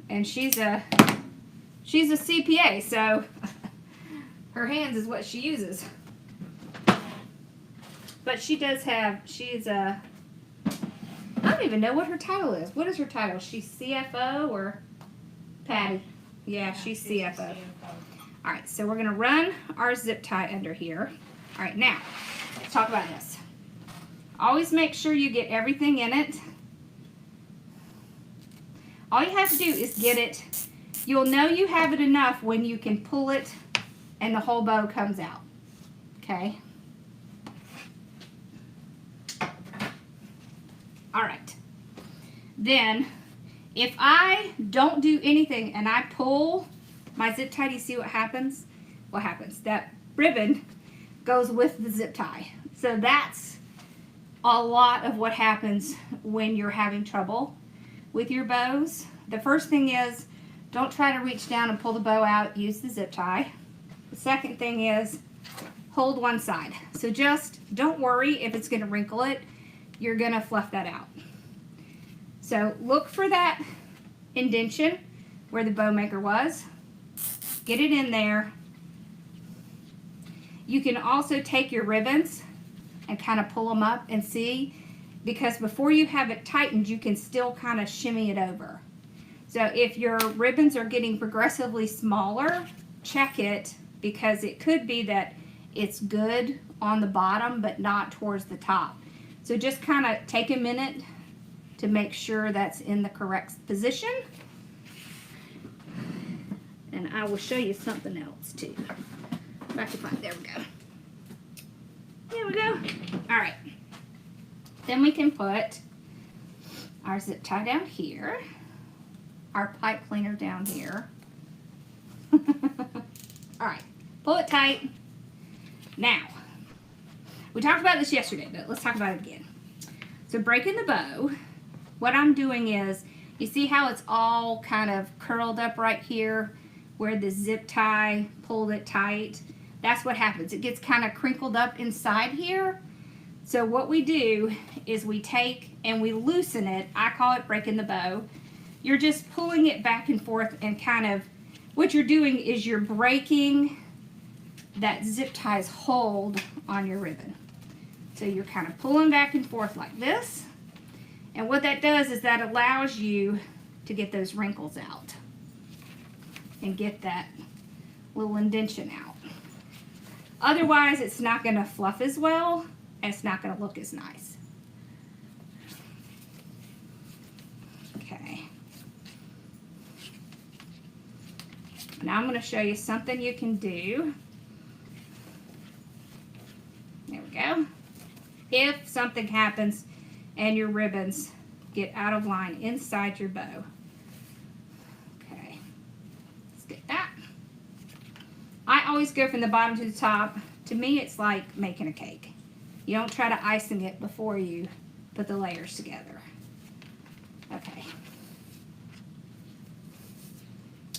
And she's a CPA, so her hands is what she uses. But she does have, I don't even know what her title is. What is her title? She's CFO or Patty? Yeah, she's CFO. Alright, so we're going to run our zip tie under here. Alright, now, let's talk about this. Always make sure you get everything in it. All you have to do is get it. You'll know you have it enough when you can pull it and the whole bow comes out. Okay? Alright. Then, if I don't do anything and I pull my zip tie, do you see what happens? What happens? That ribbon goes with the zip tie. So that's a lot of what happens when you're having trouble with your bows. The first thing is, don't try to reach down and pull the bow out, use the zip tie. The second thing is, hold one side. So just don't worry if it's going to wrinkle it. You're going to fluff that out. So look for that indentation where the bow maker was. Get it in there. You can also take your ribbons and kind of pull them up and see, because before you have it tightened, you can still kind of shimmy it over. So if your ribbons are getting progressively smaller, check it, because it could be that it's good on the bottom but not towards the top. So just kind of take a minute to make sure that's in the correct position. And I will show you something else too. Back to find, there we go. There we go. All right. Then we can put our zip tie down here, our pipe cleaner down here. All right, pull it tight. Now, we talked about this yesterday, but let's talk about it again. So breaking the bow, what I'm doing is, you see how it's all kind of curled up right here where the zip tie pulled it tight? That's what happens. It gets kind of crinkled up inside here. So what we do is we take and we loosen it. I call it breaking the bow. You're just pulling it back and forth, and kind of what you're doing is you're breaking that zip tie's hold on your ribbon. So you're kind of pulling back and forth like this. And what that does is that allows you to get those wrinkles out and get that little indentation out. Otherwise, it's not going to fluff as well, and it's not going to look as nice. Okay. Now I'm going to show you something you can do. There we go. If something happens and your ribbons get out of line inside your bow. Okay. Let's get that. I always go from the bottom to the top. To me, it's like making a cake. You don't try to icing it before you put the layers together. Okay.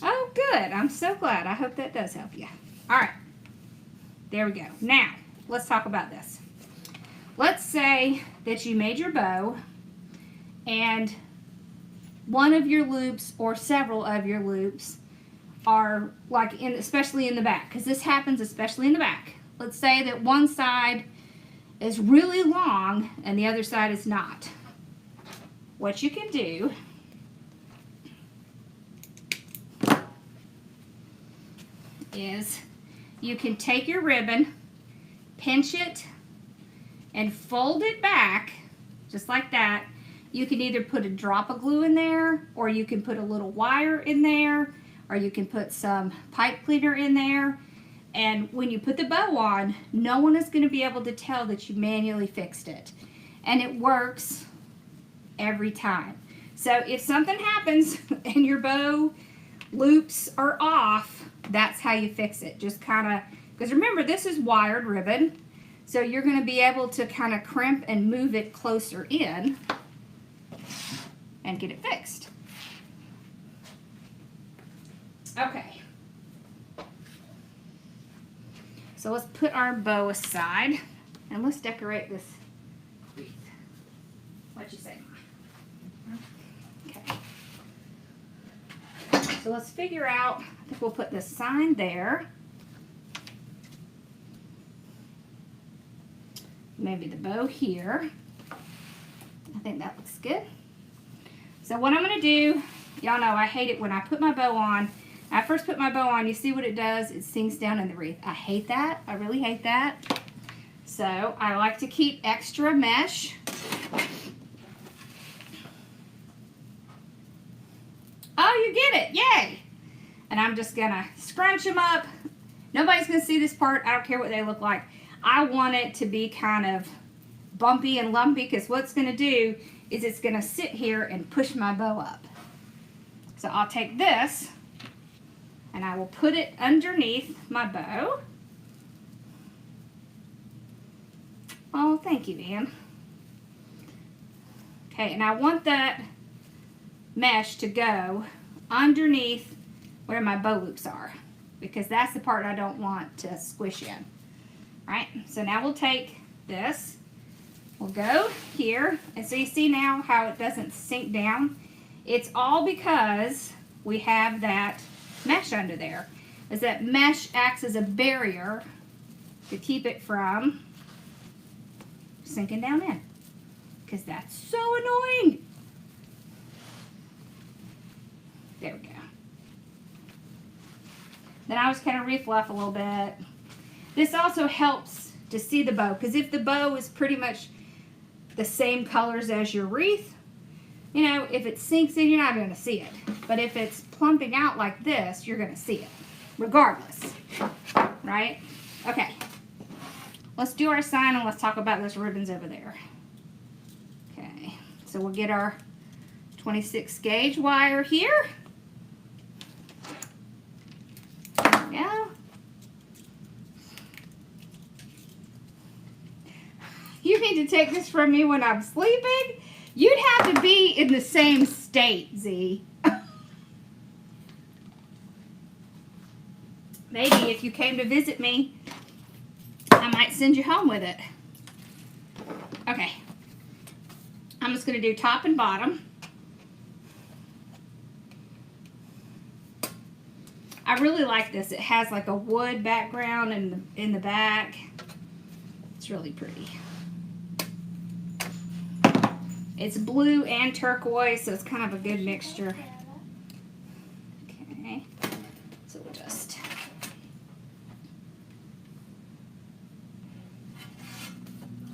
Oh, good. I'm so glad. I hope that does help you. All right. There we go. Now, let's talk about this. Let's say that you made your bow and one of your loops or several of your loops are like especially in the back, because this happens especially in the back. Let's say that one side is really long and the other side is not. What you can do is you can take your ribbon, pinch it, and fold it back just like that. You can either put a drop of glue in there, or you can put a little wire in there, or you can put some pipe cleaner in there. And when you put the bow on, no one is going to be able to tell that you manually fixed it. And it works every time. So if something happens and your bow loops are off, that's how you fix it. Just kind of, because remember, this is wired ribbon. So you're going to be able to kind of crimp and move it closer in and get it fixed. Okay. So let's put our bow aside and let's decorate this wreath. What you say, Mom? Okay. So let's figure out, I think we'll put the sign there. Maybe the bow here. I think that looks good. So what I'm going to do, y'all know I hate it when I put my bow on. I first put my bow on, you see what it does? It sinks down in the wreath. I hate that. I really hate that. So I like to keep extra mesh. Oh, you get it. Yay. And I'm just going to scrunch them up. Nobody's going to see this part. I don't care what they look like. I want it to be kind of bumpy and lumpy, because what's going to do is it's going to sit here and push my bow up. So I'll take this and I will put it underneath my bow. Oh, thank you, Ann. Okay, and I want that mesh to go underneath where my bow loops are, because that's the part I don't want to squish in. Right, so now we'll take this, we'll go here, and so you see now how it doesn't sink down. It's all because we have that mesh under there. Is that mesh acts as a barrier to keep it from sinking down in. Because that's so annoying. There we go. Then I just kind of refluff a little bit. This also helps to see the bow, because if the bow is pretty much the same colors as your wreath, you know, if it sinks in, you're not going to see it. But if it's plumping out like this, you're going to see it, regardless. Right? Okay. Let's do our sign and let's talk about those ribbons over there. Okay. So we'll get our 26 gauge wire here. There we go. You need to take this from me when I'm sleeping. You'd have to be in the same state, Z. Maybe if you came to visit me, I might send you home with it. Okay. I'm just going to do top and bottom. I really like this. It has like a wood background in the back. It's really pretty. It's blue and turquoise, so it's kind of a good mixture. Okay, so we'll just...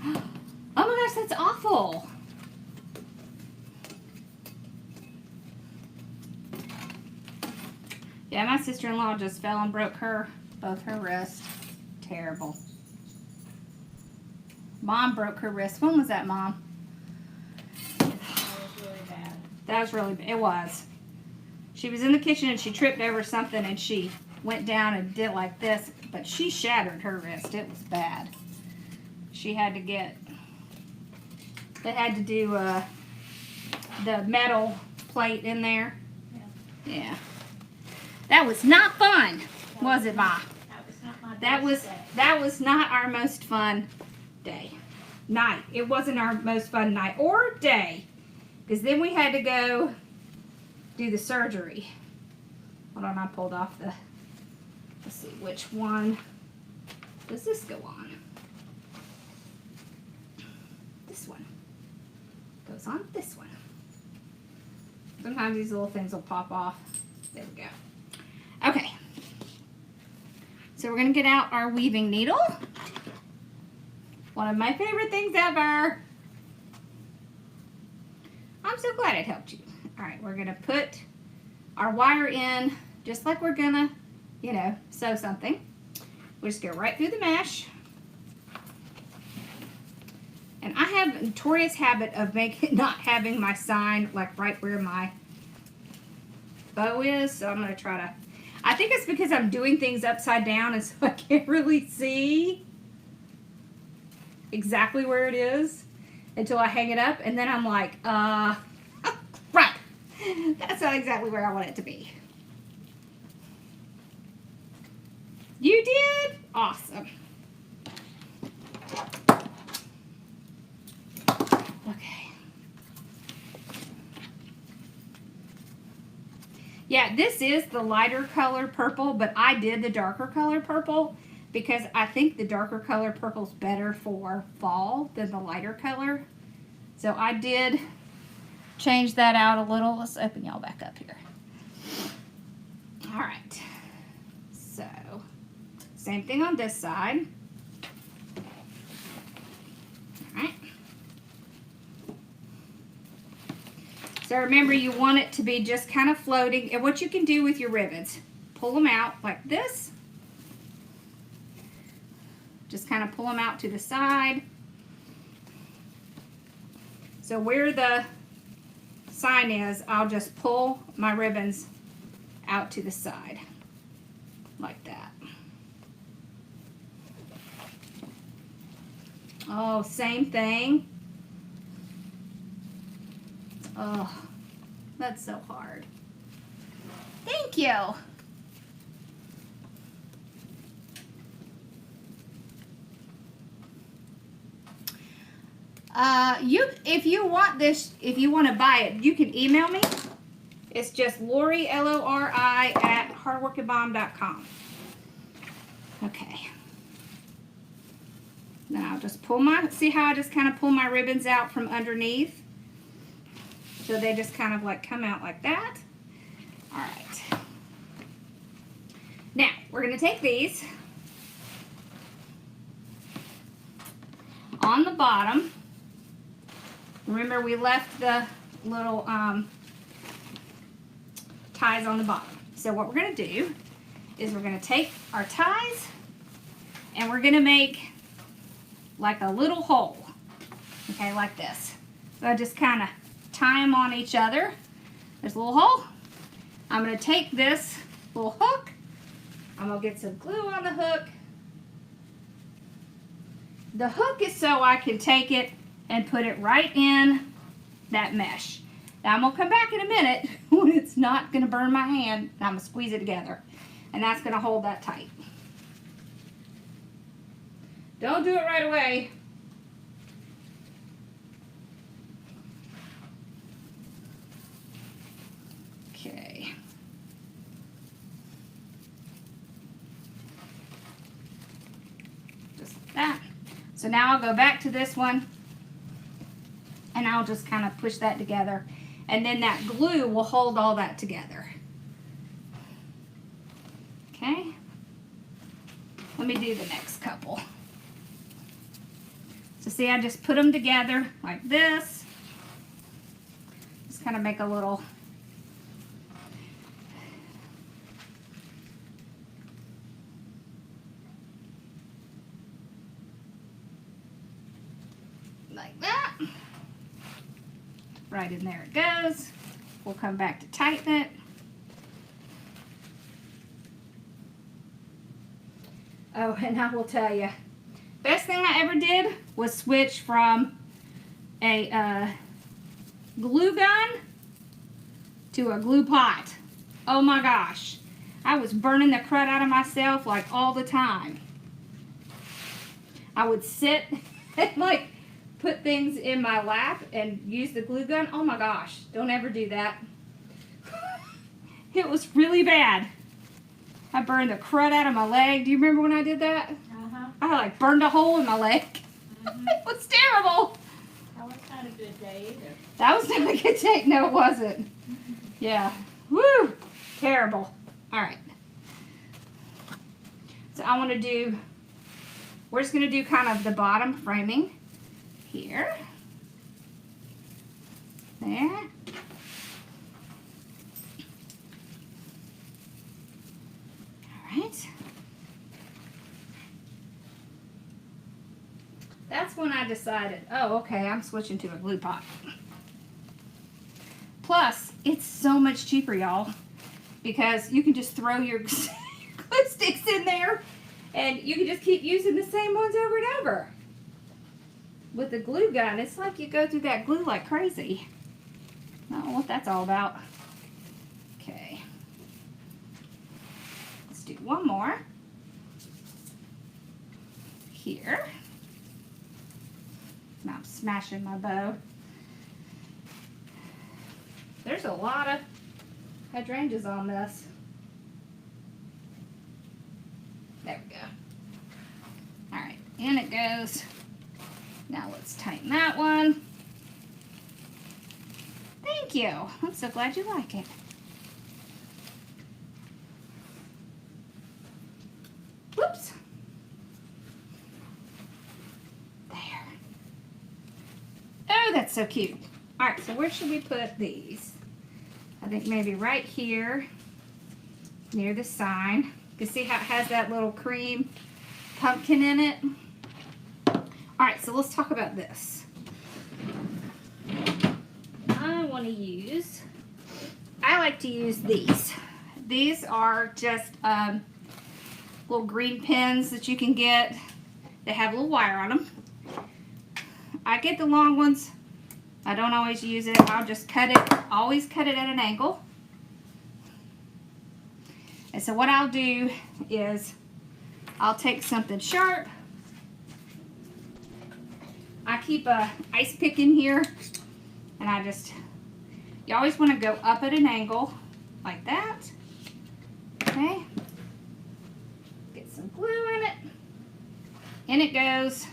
Oh my gosh, that's awful. Yeah, my sister-in-law just fell and broke both her wrists. Terrible. Mom broke her wrist. When was that, Mom? That was really bad. It was. She was in the kitchen and she tripped over something and she went down and did like this, but she shattered her wrist. It was bad. She had to get, they had to do the metal plate in there. Yeah. That was not fun, was it, Ma? That was not my That was not our most fun day. Night. It wasn't our most fun night or day. Because then we had to go do the surgery. Hold on, I pulled off the... Let's see, which one does this go on? This one. Goes on this one. Sometimes these little things will pop off. There we go. Okay. So we're going to get out our weaving needle. One of my favorite things ever. I'm so glad it helped you. All right, we're going to put our wire in just like we're going to, you know, sew something. We just go right through the mesh. And I have a notorious habit of not having my sign like right where my bow is. So I'm going to try to, I think it's because I'm doing things upside down and so I can't really see exactly where it is until I hang it up, and then I'm like, right. That's not exactly where I want it to be. You did? Awesome. Okay. Yeah, this is the lighter color purple, but I did the darker color purple because I think the darker color purple is better for fall than the lighter color. So I did change that out a little. Let's open y'all back up here. All right. So, same thing on this side. All right. So remember, you want it to be just kind of floating. And what you can do with your ribbons, pull them out like this. Just kind of pull them out to the side. So where the sign is, I'll just pull my ribbons out to the side. Like that. Oh, same thing. Oh, that's so hard. Thank you. If you want this, if you want to buy it, you can email me It's just Lori, Lori, at hardworkingmom.com. Okay. Now I'll just pull my, see how I just kind of pull my ribbons out from underneath? So they just kind of like come out like that. All right. Now we're going to take these on the bottom. Remember we left the little ties on the bottom. So what we're going to do is we're going to take our ties and we're going to make like a little hole, okay, like this. So I just kind of tie them on each other. There's a little hole. I'm going to take this little hook. I'm going to get some glue on the hook. The hook is so I can take it and put it right in that mesh. Now I'm going to come back in a minute when it's not going to burn my hand, and I'm going to squeeze it together. And that's going to hold that tight. Don't do it right away. Okay. Just like that. So now I'll go back to this one and I'll just kind of push that together. And then that glue will hold all that together. Okay. Let me do the next couple. So see, I just put them together like this. Just kind of make a little like that. Right in there it goes. We'll come back to tighten it. Oh, and I will tell you, best thing I ever did was switch from a glue gun to a glue pot. Oh my gosh. I was burning the crud out of myself like all the time. I would sit and like put things in my lap and use the glue gun. Oh my gosh, don't ever do that. It was really bad. I burned the crud out of my leg. Do you remember when I did that? I like burned a hole in my leg. It was terrible. That was not a good day either. That was not a good day. No, it wasn't. Yeah. Woo! Terrible. All right. So I want to do, we're just going to do kind of the bottom framing here. There. All right. That's when I decided, oh, okay, I'm switching to a glue pot. Plus, it's so much cheaper, y'all, because you can just throw your glue sticks in there and you can just keep using the same ones over and over. With the glue gun, it's like you go through that glue like crazy. I don't know what that's all about. Okay. Let's do one more. Here. Now I'm smashing my bow. There's a lot of hydrangeas on this. There we go. All right, in it goes. Now let's tighten that one. Thank you. I'm so glad you like it. Whoops. There. Oh, that's so cute. All right, so where should we put these? I think maybe right here near the sign. You can see how it has that little cream pumpkin in it. All right, so let's talk about this. I want to use, I like to use these. These are just little green pins that you can get. They have a little wire on them. I get the long ones. I don't always use it. I'll just cut it, always cut it at an angle. And so what I'll do is I'll take something sharp. I keep a ice pick in here and I just You always want to go up at an angle like that. Okay. Get some glue in it. In it goes.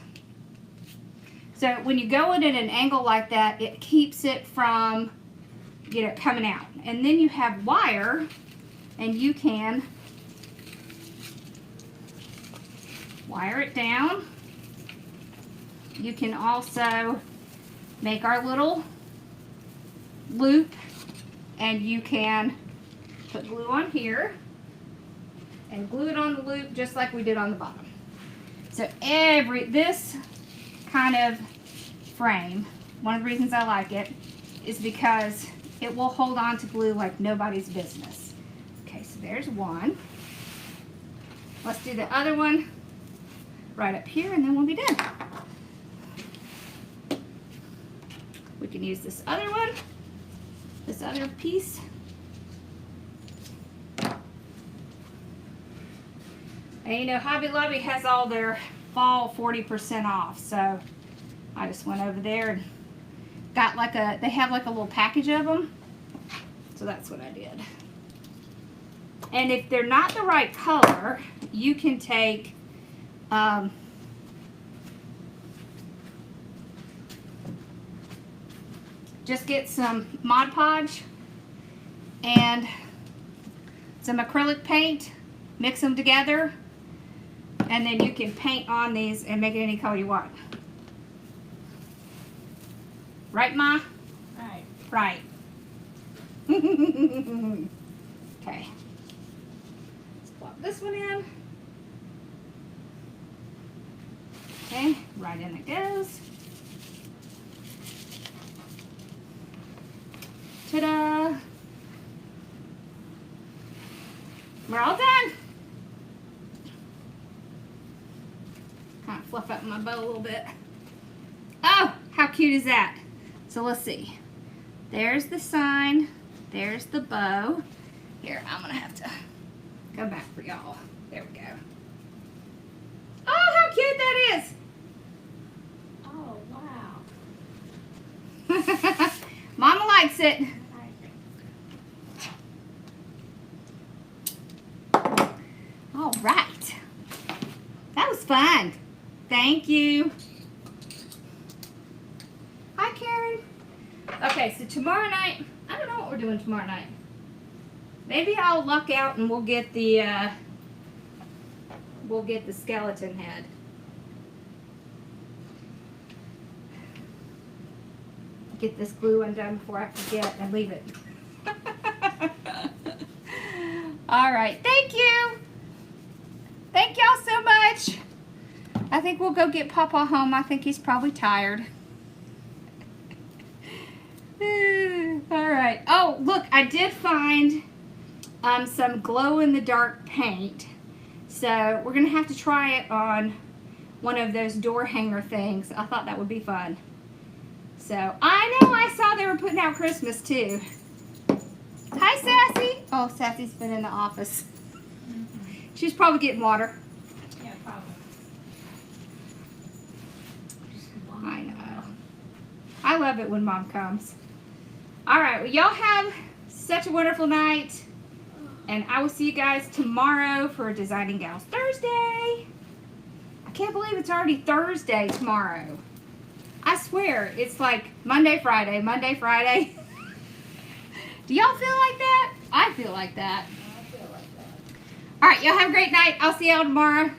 So when you go in at an angle like that, it keeps it from, you know, coming out. And then you have wire, and you can wire it down. You can also make our little loop, and you can put glue on here and glue it on the loop just like we did on the bottom. So this kind of frame, one of the reasons I like it is because it will hold on to glue like nobody's business. Okay, so there's one. Let's do the other one right up here, and then we'll be done. We can use this other one, this other piece. And you know, Hobby Lobby has all their fall 40% off, so I just went over there and got like they have like a little package of them, so that's what I did. And if they're not the right color, you can take just get some Mod Podge and some acrylic paint, mix them together, and then you can paint on these and make it any color you want. Right, Ma? Right. Right. Okay. Let's plop this one in. Okay, right in it goes. Ta-da! We're all done. Kind of fluff up my bow a little bit. Oh, how cute is that? So let's see. There's the sign. There's the bow. Here, I'm gonna have to go back for y'all. There we go. Oh, how cute that is! Oh, wow. Mama likes it. All right. That was fun. Thank you. Hi, Karen. Okay, so tomorrow night, I don't know what we're doing tomorrow night. Maybe I'll luck out and we'll get the skeleton head. Get this glue undone before I forget and leave it. All right, thank you. Thank y'all so much. I think we'll go get Papa home. I think he's probably tired. All right. Oh, look, I did find some glow-in-the-dark paint. So we're going to have to try it on one of those door hanger things. I thought that would be fun. So, I know I saw they were putting out Christmas, too. Hi, Sassy. Oh, Sassy's been in the office. She's probably getting water. Yeah, probably. I know. I love it when Mom comes. All right, well, y'all have such a wonderful night. And I will see you guys tomorrow for Designing Gals Thursday. I can't believe it's already Thursday tomorrow. I swear, it's like Monday, Friday, Monday, Friday. Do y'all feel like that? I feel like that. I feel like that. All right, y'all have a great night. I'll see y'all tomorrow.